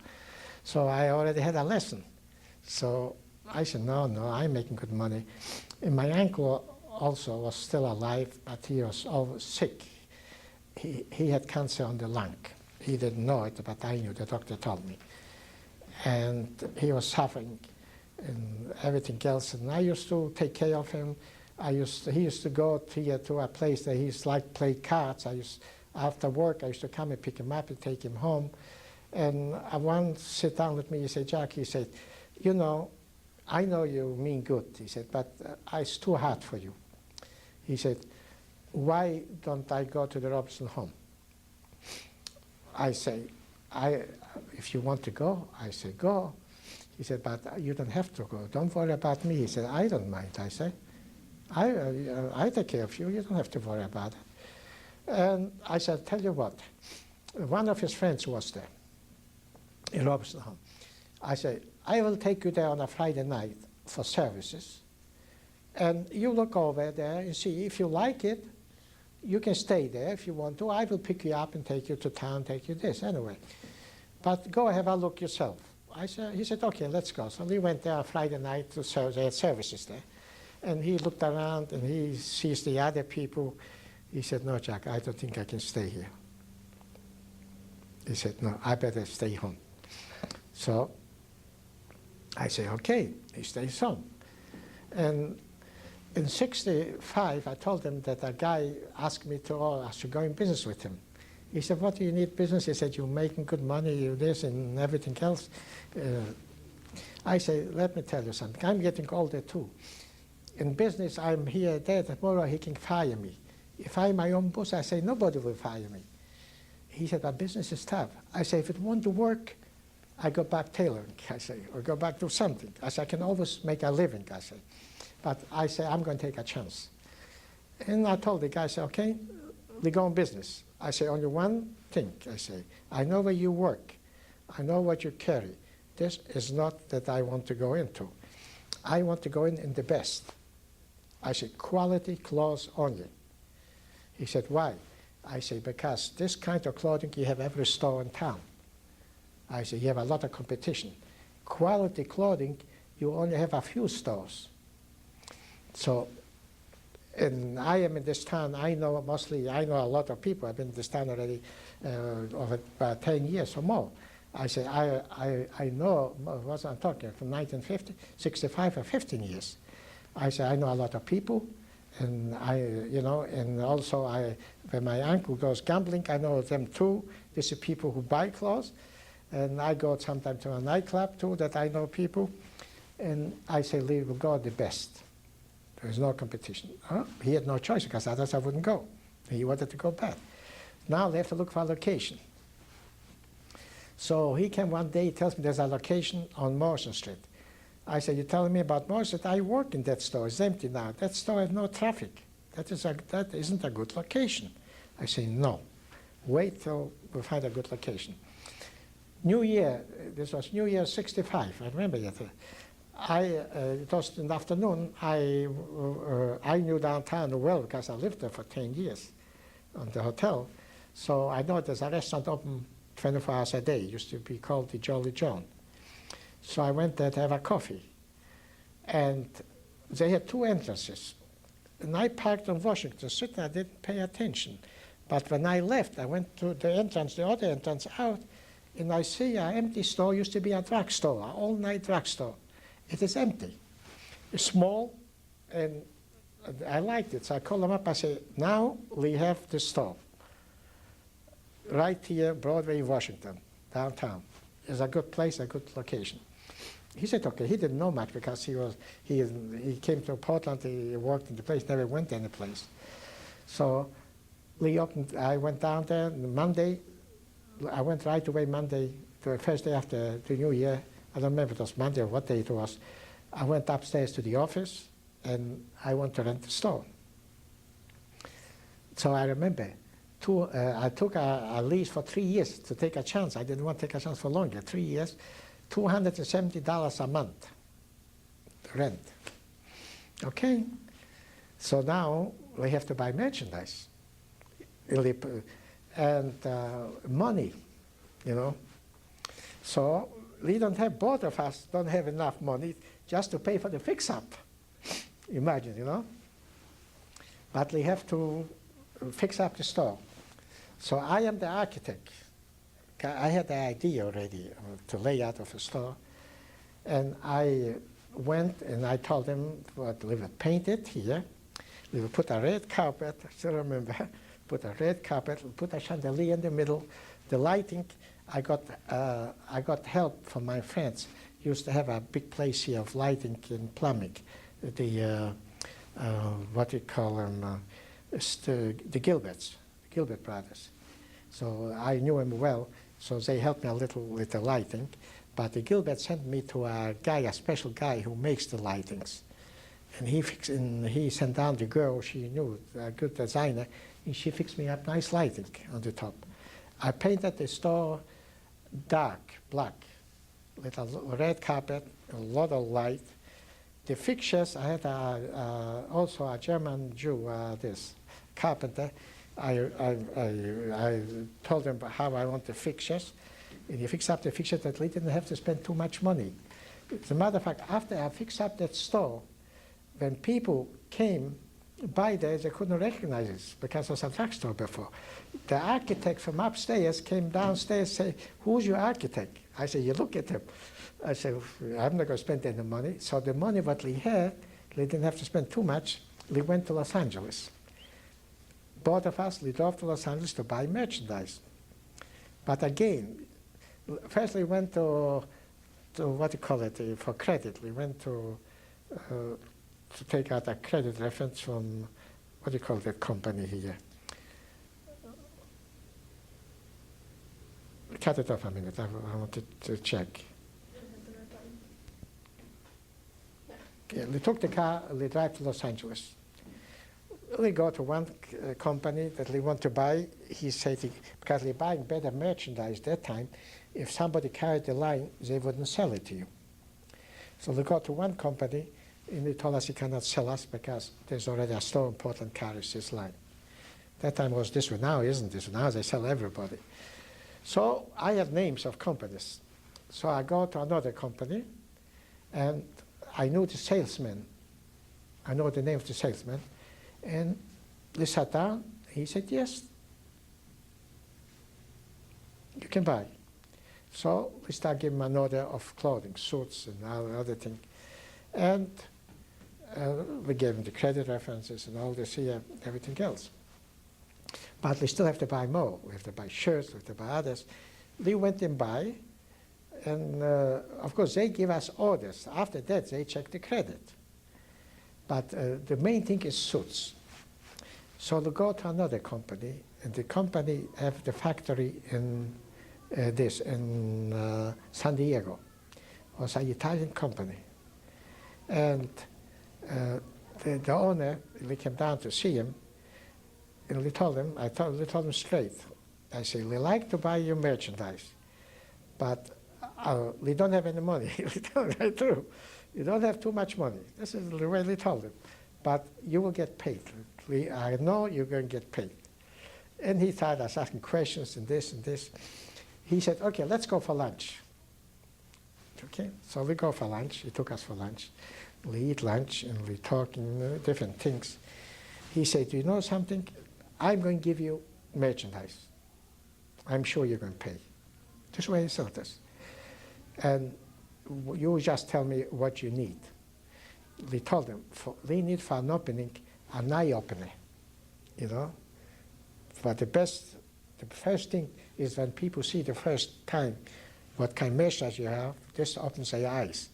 So I already had a lesson. So I said, no, I'm making good money. And my uncle also was still alive, but he was sick. He had cancer on the lung. He didn't know it, but I knew, the doctor told me. And he was suffering and everything else. And I used to take care of him. He used to go to a place that he used to like play cards. After work, I used to come and pick him up and take him home. And one sit down with me, he said, Jack, he said, you know, I know you mean good, he said, but it's too hard for you. He said, why don't I go to the Robinson home? I say, if you want to go, I say, go. He said, but you don't have to go. Don't worry about me. He said, I don't mind, I say. I take care of you. You don't have to worry about it. And I said, tell you what, one of his friends was there in Robinson home. I said, I will take you there on a Friday night for services. And you look over there and see if you like it. You can stay there if you want to. I will pick you up and take you to town, take you this anyway. But go have a look yourself. He said, okay, let's go. So we went there Friday night to they had services there. And he looked around and he sees the other people. He said, no, Jack, I don't think I can stay here. He said, no, I better stay home. So I say, okay, he stays home. And in 65, I told him that a guy asked me to go in business with him. He said, what do you need business? He said, you're making good money, you this and everything else. I say, let me tell you something. I'm getting older too. In business, I'm here, there, tomorrow he can fire me. If I'm my own boss, I say, nobody will fire me. He said, but business is tough. I say, if it won't work, I go back tailoring, I say, or go back to something. I say, I can always make a living, I say. But I say, I'm going to take a chance. And I told the guy, I say, okay, we go in business. I say, only one thing, I say, I know where you work. I know what you carry. This is not that I want to go into. I want to go in the best. I say, quality clothes only. He said, why? I say, because this kind of clothing you have every store in town. I say, you have a lot of competition. Quality clothing, you only have a few stores. So, and I am in this town, I know a lot of people. I've been in this town already over about 10 years or more. I say, I know what I'm talking from 1950, 65 or 15 years. I say, I know a lot of people, and and also when my uncle goes gambling, I know them too. These are people who buy clothes, and I go sometimes to a nightclub too that I know people, and I say, we will go the best. There is no competition. He had no choice because others I wouldn't go. He wanted to go back. Now they have to look for a location. So he came one day, he tells me there's a location on Morrison Street. I said, you're telling me about Morrison Street? I work in that store. It's empty now. That store has no traffic. That isn't a good location. I say, no. Wait till we find a good location. New Year, this was New Year 65, I remember that. It was in the afternoon. I knew downtown well because I lived there for 10 years on the hotel. So I know there's a restaurant open 24 hours a day. It used to be called the Jolly John. So I went there to have a coffee. And they had two entrances. And I parked on Washington Street, and I didn't pay attention. But when I left, I went to the entrance, the other entrance out, and I see an empty store. Used to be a drugstore, an all-night drugstore. It is empty. It's small, and I liked it. So I called them up. I said, now we have the store right here, Broadway, Washington, downtown. It's a good place, a good location. He said, okay. He didn't know much because he came to Portland, he worked in the place, never went any place. So we opened, I went down there Monday. I went right away Monday, the first day after the New Year. I don't remember if it was Monday or what day it was. I went upstairs to the office, and I went to rent the store. So I remember, I took a lease for 3 years to take a chance. I didn't want to take a chance for longer, 3 years. $270 a month rent. Okay, so now we have to buy merchandise and money, you know. So we don't have, both of us don't have enough money just to pay for the fix-up. Imagine, you know. But we have to fix up the store. So I am the architect. I had the idea already to lay out of a store, and I went and I told them what we would paint it here. We would put a red carpet. I still remember. Put a red carpet. We put a chandelier in the middle. The lighting. I got help from my friends. Used to have a big place here of lighting and plumbing. The what do you call them? It's the Gilberts, the Gilbert brothers. So I knew them well. So they helped me a little with the lighting. But the Gilbert sent me to a guy, a special guy who makes the lightings. And he sent down the girl she knew, a good designer, and she fixed me up nice lighting on the top. I painted the store dark, black, with a red carpet, a lot of light. The fixtures, I had also a German Jew, this carpenter. I told him how I want the fixtures, and he fixed up the fixtures that we didn't have to spend too much money. As a matter of fact, after I fixed up that store, when people came by there, they couldn't recognize it because it was a drugstore before. The architect from upstairs came downstairs and said, "Who's your architect?" I said, "You look at him." I said, "I'm not going to spend any money." So the money what we had, we didn't have to spend too much. We went to Los Angeles. Both of us, we drove to Los Angeles to buy merchandise. But again, first we went to what do you call it, for credit. We went to take out a credit reference from, what do you call that company here? Cut it off a minute, I wanted to check. Yeah, we took the car, we drive to Los Angeles. We go to one company that we want to buy. He said, because we're buying better merchandise that time, if somebody carried the line, they wouldn't sell it to you. So we go to one company, and they told us he cannot sell us because there's already a store in Portland carries this line. That time was this one. Now isn't this one. Now they sell everybody. So I have names of companies. So I go to another company, and I knew the salesman. I know the name of the salesman. And we sat down. He said, "Yes, you can buy." So we start giving him an order of clothing, suits and other things. And we gave him the credit references and all this here, everything else. But we still have to buy more. We have to buy shirts, we have to buy others. We went and buy, and of course they give us orders. After that, they check the credit. But the main thing is suits. So we go to another company, and the company have the factory in San Diego. It was an Italian company. And the owner, we came down to see him, and we told him, we told him straight. I said, "We like to buy your merchandise, but we don't have any money." We told him right through. "You don't have too much money." This is the way we told him. "But you will get paid. I know you're going to get paid." And he started us asking questions and this and this. He said, "Okay, let's go for lunch." okay? So we go for lunch. He took us for lunch. We eat lunch and we talking different things. He said, "You know something? I'm going to give you merchandise. I'm sure you're going to pay." This way he said this. "And you just tell me what you need." We told him, we need for an opening, an eye opener, you know? But the first thing is when people see the first time what kind of merchandise you have, this opens their eyes.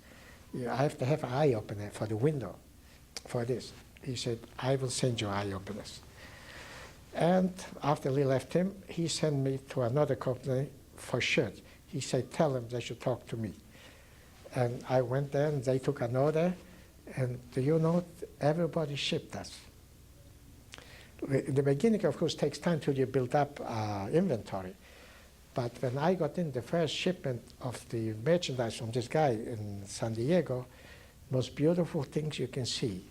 I have to have an eye opener for the window, for this. He said, "I will send you eye openers." And after we left him, he sent me to another company for shirts. He said, "Tell them they should talk to me." And I went there and they took an order. And do you know, everybody shipped us. In the beginning, of course, takes time till you build up inventory. But when I got in the first shipment of the merchandise from this guy in San Diego, most beautiful things you can see.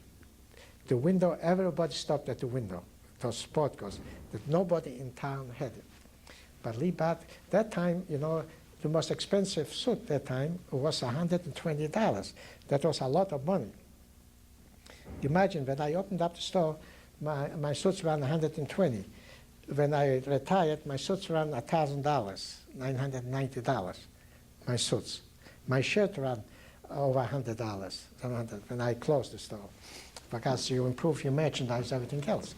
The window, everybody stopped at the window, those sport cars, that nobody in town had it. But Lee bought, that time, you know, the most expensive suit that time was $120. That was a lot of money. Imagine when I opened up the store, my suits ran $120. When I retired, my suits ran $1,000, $990, my suits. My shirt ran over $100 when I closed the store, because you improve your merchandise, everything else.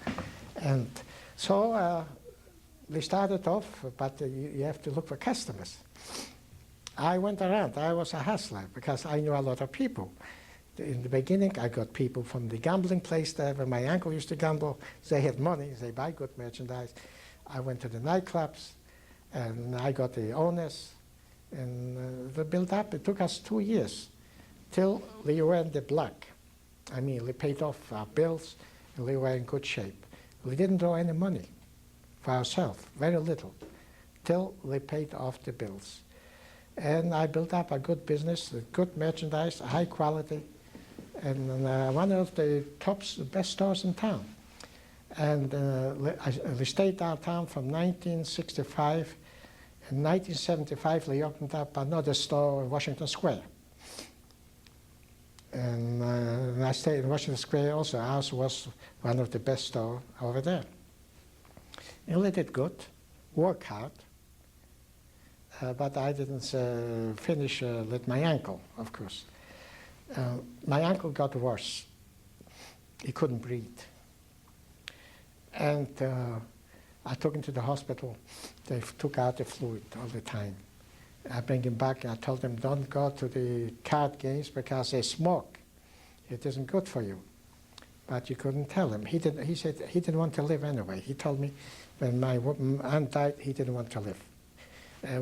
And so we started off, but you have to look for customers. I went around. I was a hustler because I knew a lot of people. In the beginning, I got people from the gambling place there where my uncle used to gamble. They had money. They buy good merchandise. I went to the nightclubs, and I got the owners. And they built up. It took us 2 years till we were in the black. I mean, we paid off our bills, and we were in good shape. We didn't draw any money for ourselves, very little, till we paid off the bills. And I built up a good business, good merchandise, high quality, and one of the best stores in town. And we stayed downtown from 1965. In 1975, we opened up another store in Washington Square. And I stayed in Washington Square also. Ours was one of the best stores over there. And we did good, work hard. But I didn't finish with my ankle, of course. My ankle got worse. He couldn't breathe. And I took him to the hospital. They took out the fluid all the time. I bring him back and I told them, "Don't go to the card games because they smoke. It isn't good for you." But you couldn't tell him. He said he didn't want to live anyway. He told me when my aunt died, he didn't want to live.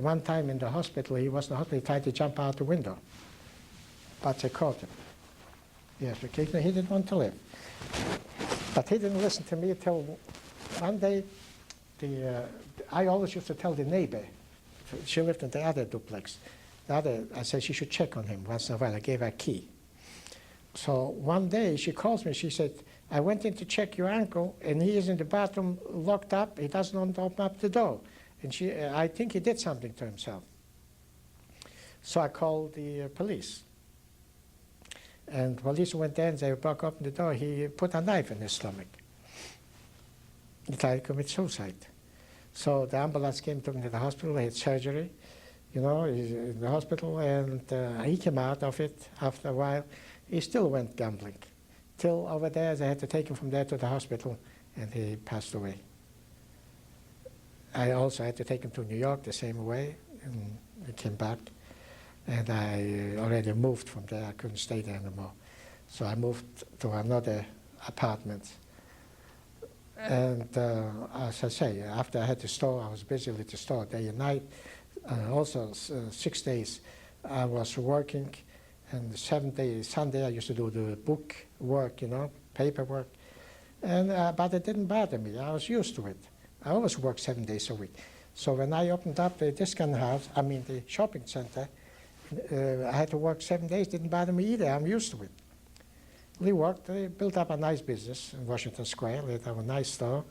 One time in the hospital, he was in the hospital, he tried to jump out the window. But they caught him. Yes, because he didn't want to live. But he didn't listen to me until one day, I always used to tell the neighbor, she lived in the other duplex, I said she should check on him once in a while. I gave her a key. So one day she calls me, she said, "I went in to check your ankle and he is in the bathroom locked up, he doesn't want to open up the door. And I think he did something to himself." So I called the police. And police went there and they broke open the door. He put a knife in his stomach. He tried to commit suicide. So the ambulance came to him to the hospital. He had surgery, you know, he's in the hospital. And he came out of it after a while. He still went gambling. Till over there, they had to take him from there to the hospital, and he passed away. I also had to take him to New York the same way, and he came back. And I already moved from there. I couldn't stay there anymore. So I moved to another apartment. And as I say, after I had the store, I was busy with the store day and night. Also, 6 days I was working. And 7 days, Sunday, I used to do the book work, you know, paperwork. And, but it didn't bother me. I was used to it. I always worked 7 days a week. So when I opened up the discount house, the shopping center, I had to work 7 days. Didn't bother me either. I'm used to it. We worked. We built up a nice business in Washington Square. We had a nice store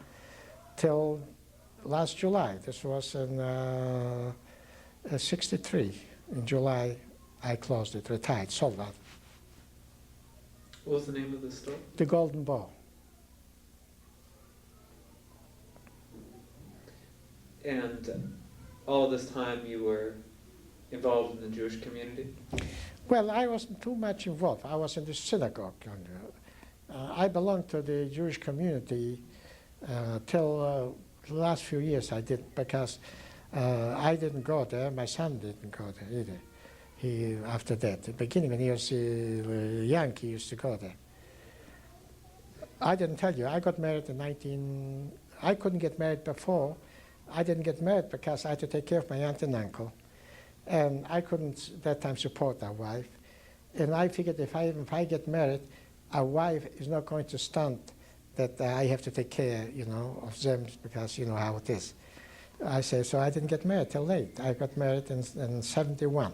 till last July. This was in '63. In July, I closed it, retired, sold out. What was the name of the store? The Golden Ball. And all this time you were involved in the Jewish community? Well, I wasn't too much involved. I was in the synagogue. I belonged to the Jewish community till the last few years I did, because I didn't go there. My son didn't go there either. After that, at the beginning when he was young, he used to go there. I didn't tell you, I got married in I couldn't get married before. I didn't get married because I had to take care of my aunt and uncle. And I couldn't, that time, support our wife. And I figured if I get married, our wife is not going to stand that I have to take care, of them, because you know how it is. I say, so I didn't get married till late. I got married in 71.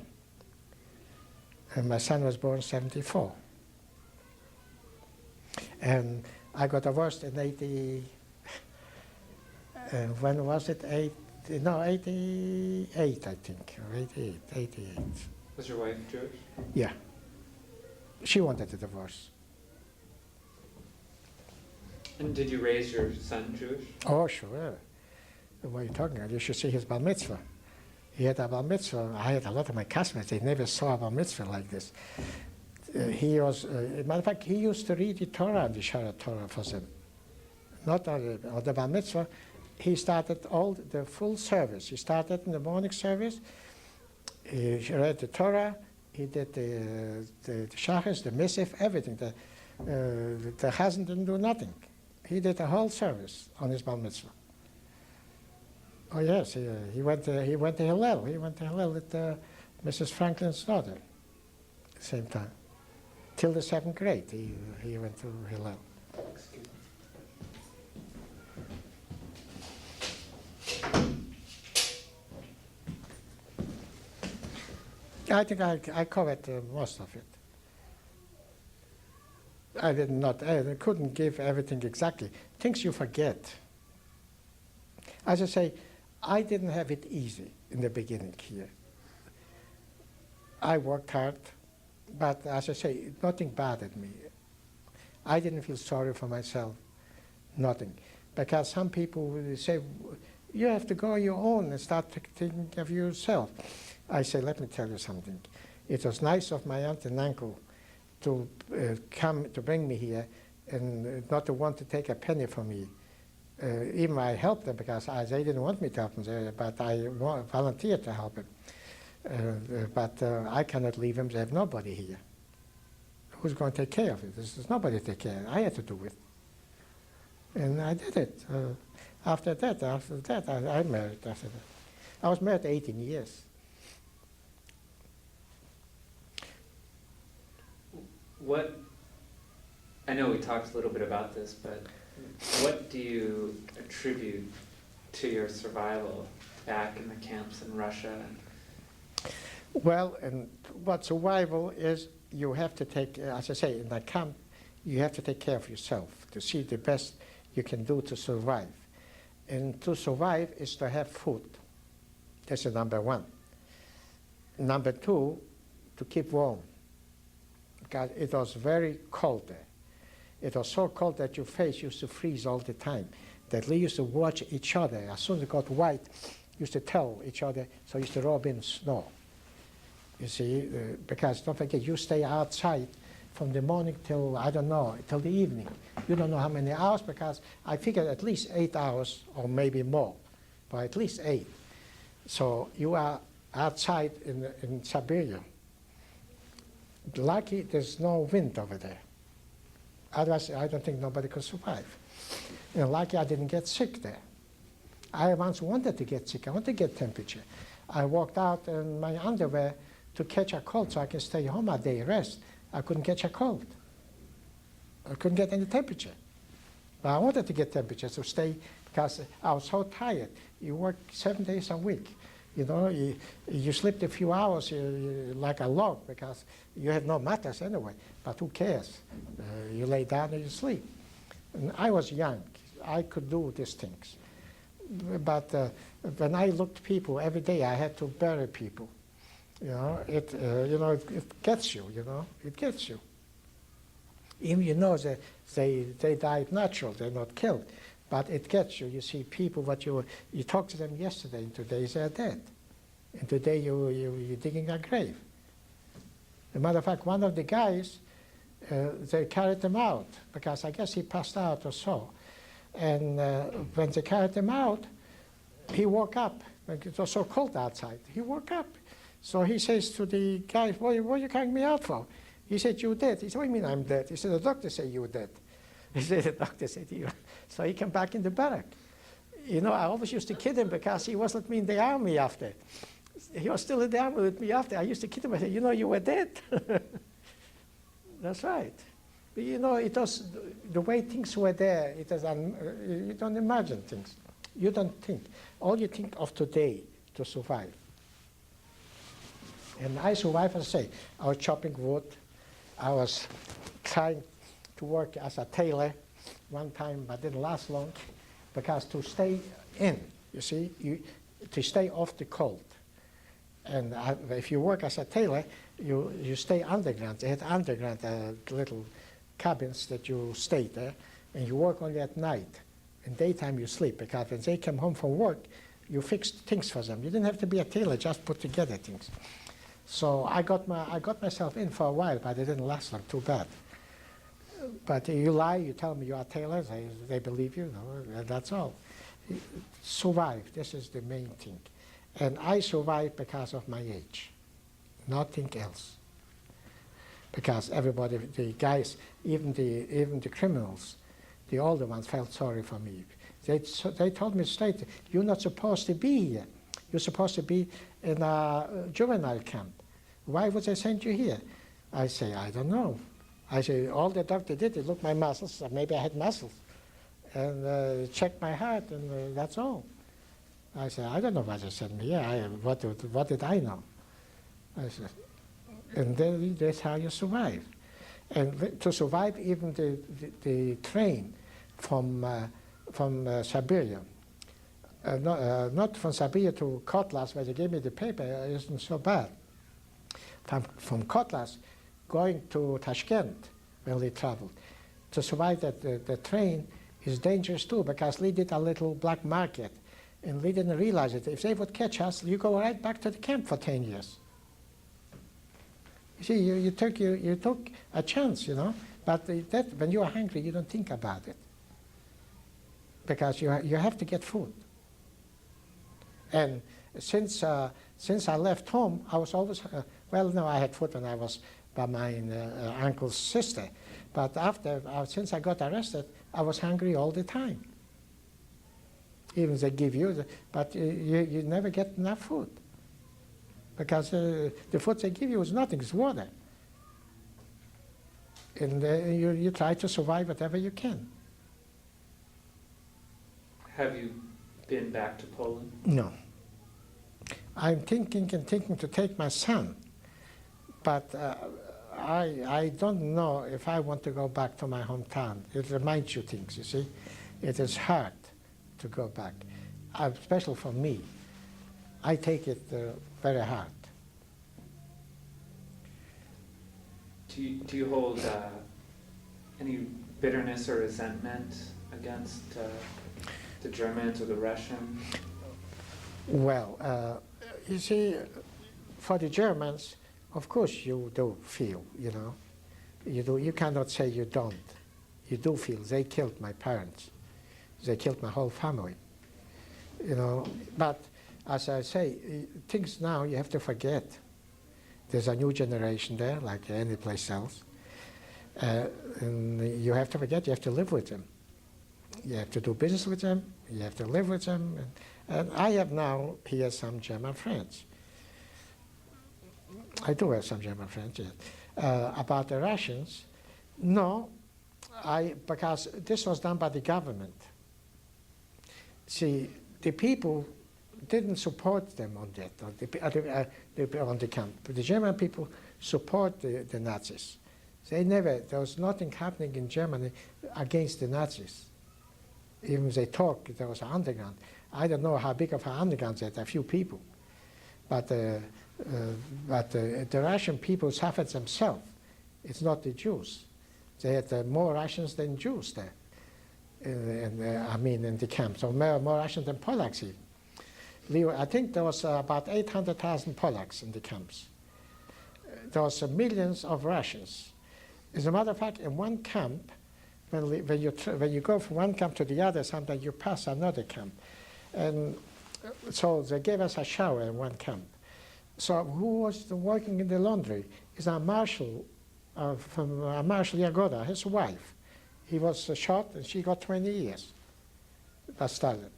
And my son was born in 74. And I got divorced in 80, when was it? 88, I think, or 88. Was your wife Jewish? Yeah. She wanted a divorce. And did you raise your son Jewish? Oh, sure. What are you talking about? You should see his bar mitzvah. He had a bar mitzvah. I had a lot of my classmates, they never saw a bar mitzvah like this. He was, matter of fact, he used to read the Torah and the Shara Torah for them. Not only on the bar mitzvah, he started all the full service. He started in the morning service, he read the Torah, he did the Shachas, the Misif, everything. The Chazan didn't do nothing. He did the whole service on his bar mitzvah. Oh yes, he went to Hillel. He went to Hillel with Mrs. Franklin's daughter at the same time. Till the 7th grade, he went to Hillel. Excuse me. I think I covered most of it. I couldn't give everything exactly. Things you forget. As I say, I didn't have it easy in the beginning here. I worked hard, but as I say, nothing bothered me. I didn't feel sorry for myself, nothing. Because some people will say, you have to go on your own and start taking care of yourself. I say, let me tell you something. It was nice of my aunt and uncle to come to bring me here and not to want to take a penny from me. Even I helped them because they didn't want me to help them, but I volunteered to help them. But I cannot leave them. They have nobody here. Who's going to take care of it? There's nobody to take care of it. I had to do it. And I did it. After that, I married after that. I was married 18 years. I know we talked a little bit about this, but what do you attribute to your survival back in the camps in Russia? Well, and what survival is, you have to take, as I say, in that camp, you have to take care of yourself to see the best you can do to survive. And to survive is to have food. That's the number one. Number two, to keep warm. Because it was very cold there. It was so cold that your face used to freeze all the time. That we used to watch each other. As soon as it got white, used to tell each other, so used to rub in snow. You see, because don't forget, you stay outside from the morning till, I don't know, till the evening. You don't know how many hours, because I figured at least 8 hours or maybe more, but at least 8. So you are outside in Siberia. Lucky there's no wind over there. Otherwise, I don't think nobody could survive. And lucky I didn't get sick there. I once wanted to get sick. I wanted to get temperature. I walked out in my underwear to catch a cold so I can stay home a day rest. I couldn't catch a cold. I couldn't get any temperature. But I wanted to get temperature to stay because I was so tired. You work 7 days a week. You know, you slept a few hours like a log because you had no mattress anyway. But who cares? You lay down and you sleep. And I was young. I could do these things. But when I looked people every day, I had to bury people. It gets you, it gets you. Even that they died natural, they're not killed, but it gets you. You see people, you talked to them yesterday, and today they're dead. And today you're digging a grave. As a matter of fact, one of the guys, they carried him out, because I guess he passed out or so. And when they carried him out, he woke up. It was so cold outside. He woke up. So he says to the guy, what are you carrying me out for? He said, you're dead. He said, what do you mean I'm dead? He said, the doctor said you were dead. He said, the doctor said you. So he came back in the barrack. I always used to kid him because he wasn't me in the army after. He was still in the army with me after. I used to kid him. I said, you were dead. That's right. But it was the way things were there. You don't imagine things. You don't think. All you think of today to survive. And I survived, as I say. I was chopping wood. I was trying to work as a tailor one time, but didn't last long, because to stay in, you see, to stay off the cold. And if you work as a tailor, you stay underground. They had underground little cabins that you stayed there, and you work only at night. In daytime you sleep, because when they come home from work, you fixed things for them. You didn't have to be a tailor, just put together things. So I got myself in for a while, but it didn't last long, too bad. But you lie, you tell me you are a tailor, they believe you, and that's all. Survive, this is the main thing. And I survived because of my age, nothing else. Because everybody, the guys, even the criminals, the older ones felt sorry for me. They told me straight, you're not supposed to be here. You're supposed to be in a juvenile camp. Why would they send you here? I say, I don't know. I say, all the doctor did is look at my muscles, maybe I had muscles, and check my heart, and that's all. I said, I don't know why they sent me here. What did I know? I said, and then that's how you survive. And to survive even the train from Siberia, not from Siberia to Kotlas, where they gave me the paper, isn't so bad. From Kotlas, going to Tashkent, when we traveled, to survive the train is dangerous too, because we did a little black market, and we didn't realize it. If they would catch us, you go right back to the camp for 10 years. You see, you took a chance, but when you are hungry, you don't think about it, because you have to get food. And since I left home, I was always, I had food when I was by my uncle's sister, but since I got arrested, I was hungry all the time. Even they give you, but you never get enough food, because the food they give you is nothing, it's water. And you try to survive whatever you can. Have you been back to Poland? No. I'm thinking to take my son, but I don't know if I want to go back to my hometown. It reminds you things, you see. It is hard to go back, especially for me. I take it very hard. Do you hold any bitterness or resentment against the Germans or the Russians? Well, you see, for the Germans, of course you do feel, You do. You cannot say you don't. You do feel. They killed my parents. They killed my whole family. But as I say, things now you have to forget. There's a new generation there, like any place else. And you have to forget, you have to live with them. You have to do business with them, you have to live with them. And I have now here some German friends. I do have some German friends, yes. About the Russians, no, because this was done by the government. See, the people didn't support them on that, on the camp. But the German people support the Nazis. There was nothing happening in Germany against the Nazis. Even if they talk, there was an underground. I don't know how big of an underground they had, a few people. But But the Russian people suffered themselves. It's not the Jews. They had more Russians than Jews there. I mean, in the camp. So more Russians than Polacks even. I think there was about 800,000 Polacks in the camps. There was millions of Russians. As a matter of fact, in one camp, when you go from one camp to the other, sometimes you pass another camp. And so they gave us a shower in one camp. So who was working in the laundry? Is our marshal from Marshal Yagoda, his wife. He was shot and she got 20 years. That started.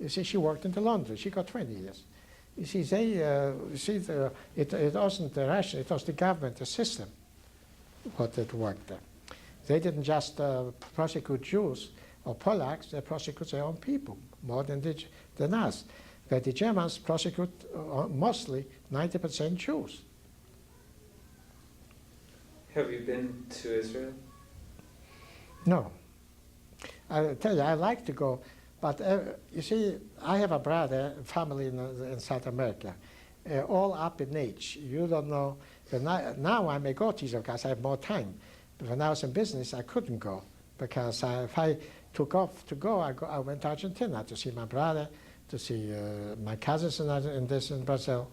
You see, she worked in the laundry. She got 20 years. You see, it wasn't the Russian, it was the government, the system, what it worked there. They didn't just prosecute Jews or Polacks, they prosecute their own people more than us. But the Germans prosecute mostly 90% Jews. Have you been to Israel? No. I tell you, I like to go, but you see, I have a brother, family in South America, all up in age. You don't know. But now I may go to Israel because I have more time. But when I was in business, I couldn't go because if I took off to go, I went to Argentina to see my brother, to see my cousins in Brazil.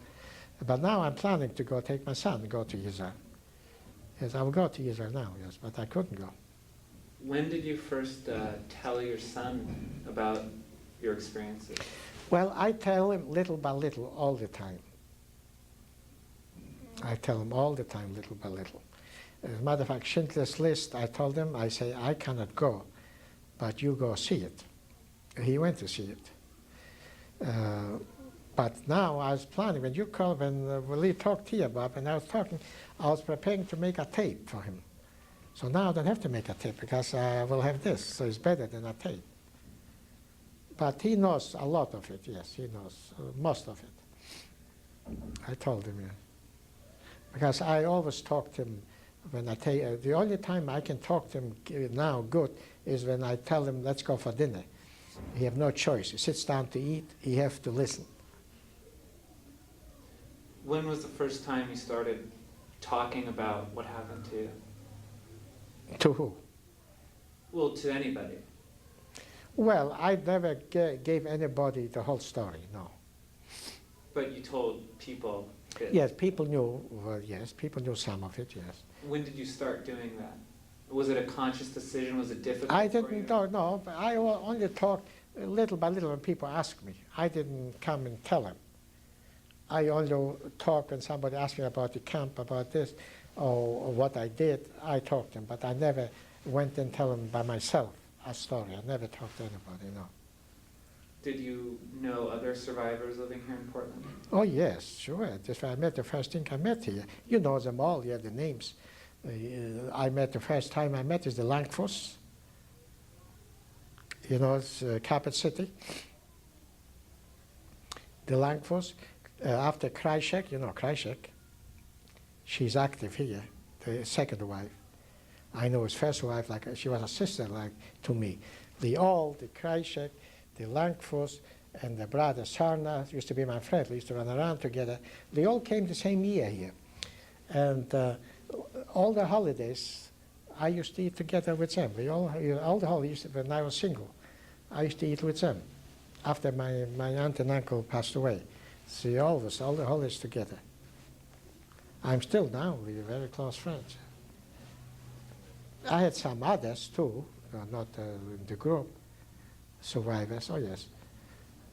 But now I'm planning to go take my son and go to Israel. Yes, I will go to Israel now, yes, but I couldn't go. When did you first tell your son about your experiences? Well, I tell him little by little all the time. I tell him all the time, little by little. As a matter of fact, Schindler's List, I told him, I say, I cannot go, but you go see it. He went to see it. But now I was planning, when you called, when we talked here, Bob, and I was talking, I was preparing to make a tape for him. So now I don't have to make a tape because I will have this, so it's better than a tape. But he knows a lot of it, yes, he knows most of it. I told him, yeah. Because I always talk to him when I tell you, the only time I can talk to him now good is when I tell him, let's go for dinner. He have no choice. He sits down to eat, he have to listen. When was the first time you started talking about what happened to you? To who? Well, to anybody. Well, I never gave anybody the whole story, no. But you told people that. Yes, people knew, well, yes, people knew some of it, yes. When did you start doing that? Was it a conscious decision? Was it difficult I for didn't, you? no, but I only talked little by little when people asked me. I didn't come and tell them. I only talk when somebody asked me about the camp, about this, or what I did. I talked to them, but I never went and tell them by myself a story. I never talked to anybody, no. Did you know other survivors living here in Portland? Oh, yes, sure. That's why I met the first thing I met here. You know them all, you have the names. I met the first time I met is the Langfors. You know, it's Carpet City. The Langfors. After Krychek, you know Krychek. She's active here, the second wife. I know his first wife, like she was a sister like to me. The Krychek, the Langfors, and the brother Sarna used to be my friend. We used to run around together. They all came the same year here. And all the holidays, I used to eat together with them. All the holidays, when I was single, I used to eat with them after my aunt and uncle passed away. So always, all the holidays together. I'm still now, we're very close friends. I had some others too, not in the group, survivors, oh yes.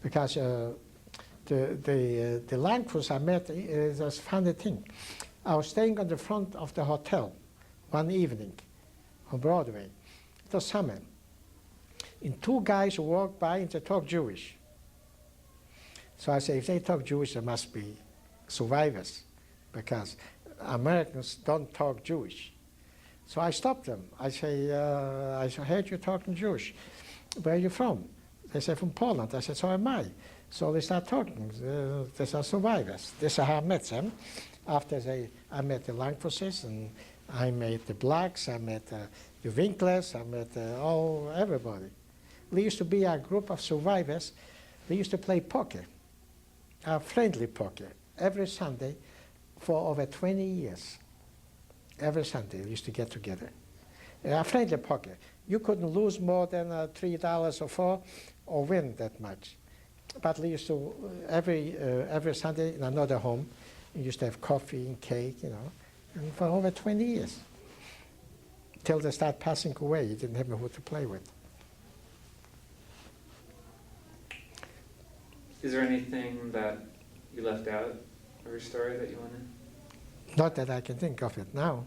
Because the Langfors I met is a funny thing. I was staying on the front of the hotel one evening on Broadway. It was summer. And two guys walked by and they talked Jewish. So I say, if they talk Jewish, they must be survivors, because Americans don't talk Jewish. So I stopped them. I say, I heard you talking Jewish. Where are you from? They say, from Poland. I said, so am I. So they start talking. These are survivors. This is how I met them. After I met the Langforses, and I met the Blacks, I met the Winklers, I met everybody. We used to be a group of survivors. We used to play poker, friendly poker. every Sunday for over 20 years. Every Sunday we used to get together. Friendly poker. You couldn't lose more than $3 or $4 or win that much. But we used to, every Sunday in another home, we used to have coffee and cake, you know, and for over 20 years. Till they start passing away, you didn't have who to play with. Is there anything that you left out of your story that you want to? Not that I can think of it now.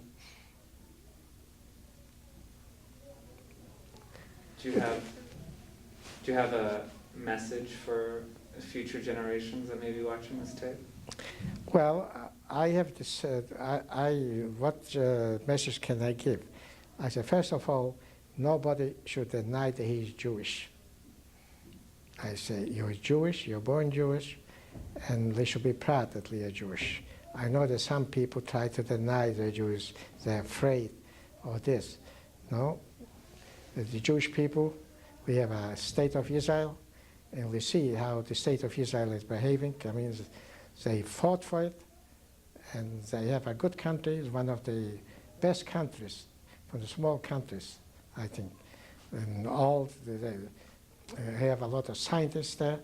Do you have a message for future generations that may be watching this tape? Well, I have this, what message can I give? I said, first of all, nobody should deny that he's Jewish. I say, you're Jewish, you're born Jewish, and they should be proud that they are Jewish. I know that some people try to deny they're Jewish, they're afraid of this. No, the Jewish people, we have a state of Israel, and we see how the state of Israel is behaving. I mean, they fought for it, and they have a good country. It's one of the best countries, from the small countries, I think. And they have a lot of scientists there,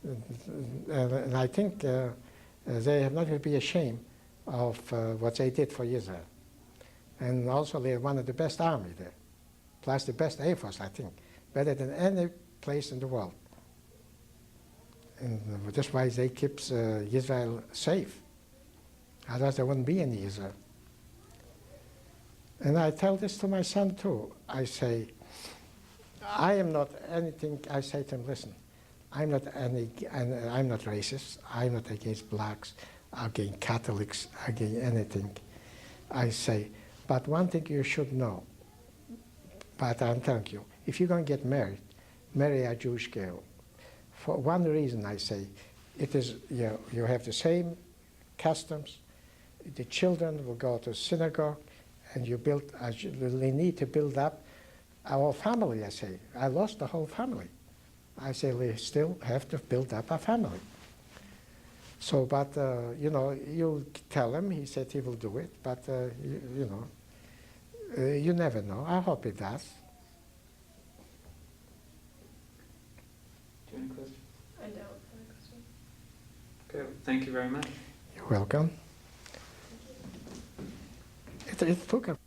and I think they have not to be ashamed of what they did for Israel. And also they're one of the best army there, plus the best Air Force, I think, better than any place in the world. And that's why they keep Israel safe. Otherwise there wouldn't be any Israel. And I tell this to my son too. I say, I am not anything, I say to him, listen, I'm not racist, I'm not against blacks, against Catholics, against anything. I say, but one thing you should know, but I'm telling you, if you're going to get married, marry a Jewish girl. For one reason, I say, it is, you have the same customs, the children will go to synagogue, and you need to build up our family, I say. I lost the whole family. I say, we still have to build up a family. So, but, you tell him, he said he will do it, but, you never know. I hope he does. Do you have any questions? I don't have a question. Okay, well, thank you very much. You're welcome. It took a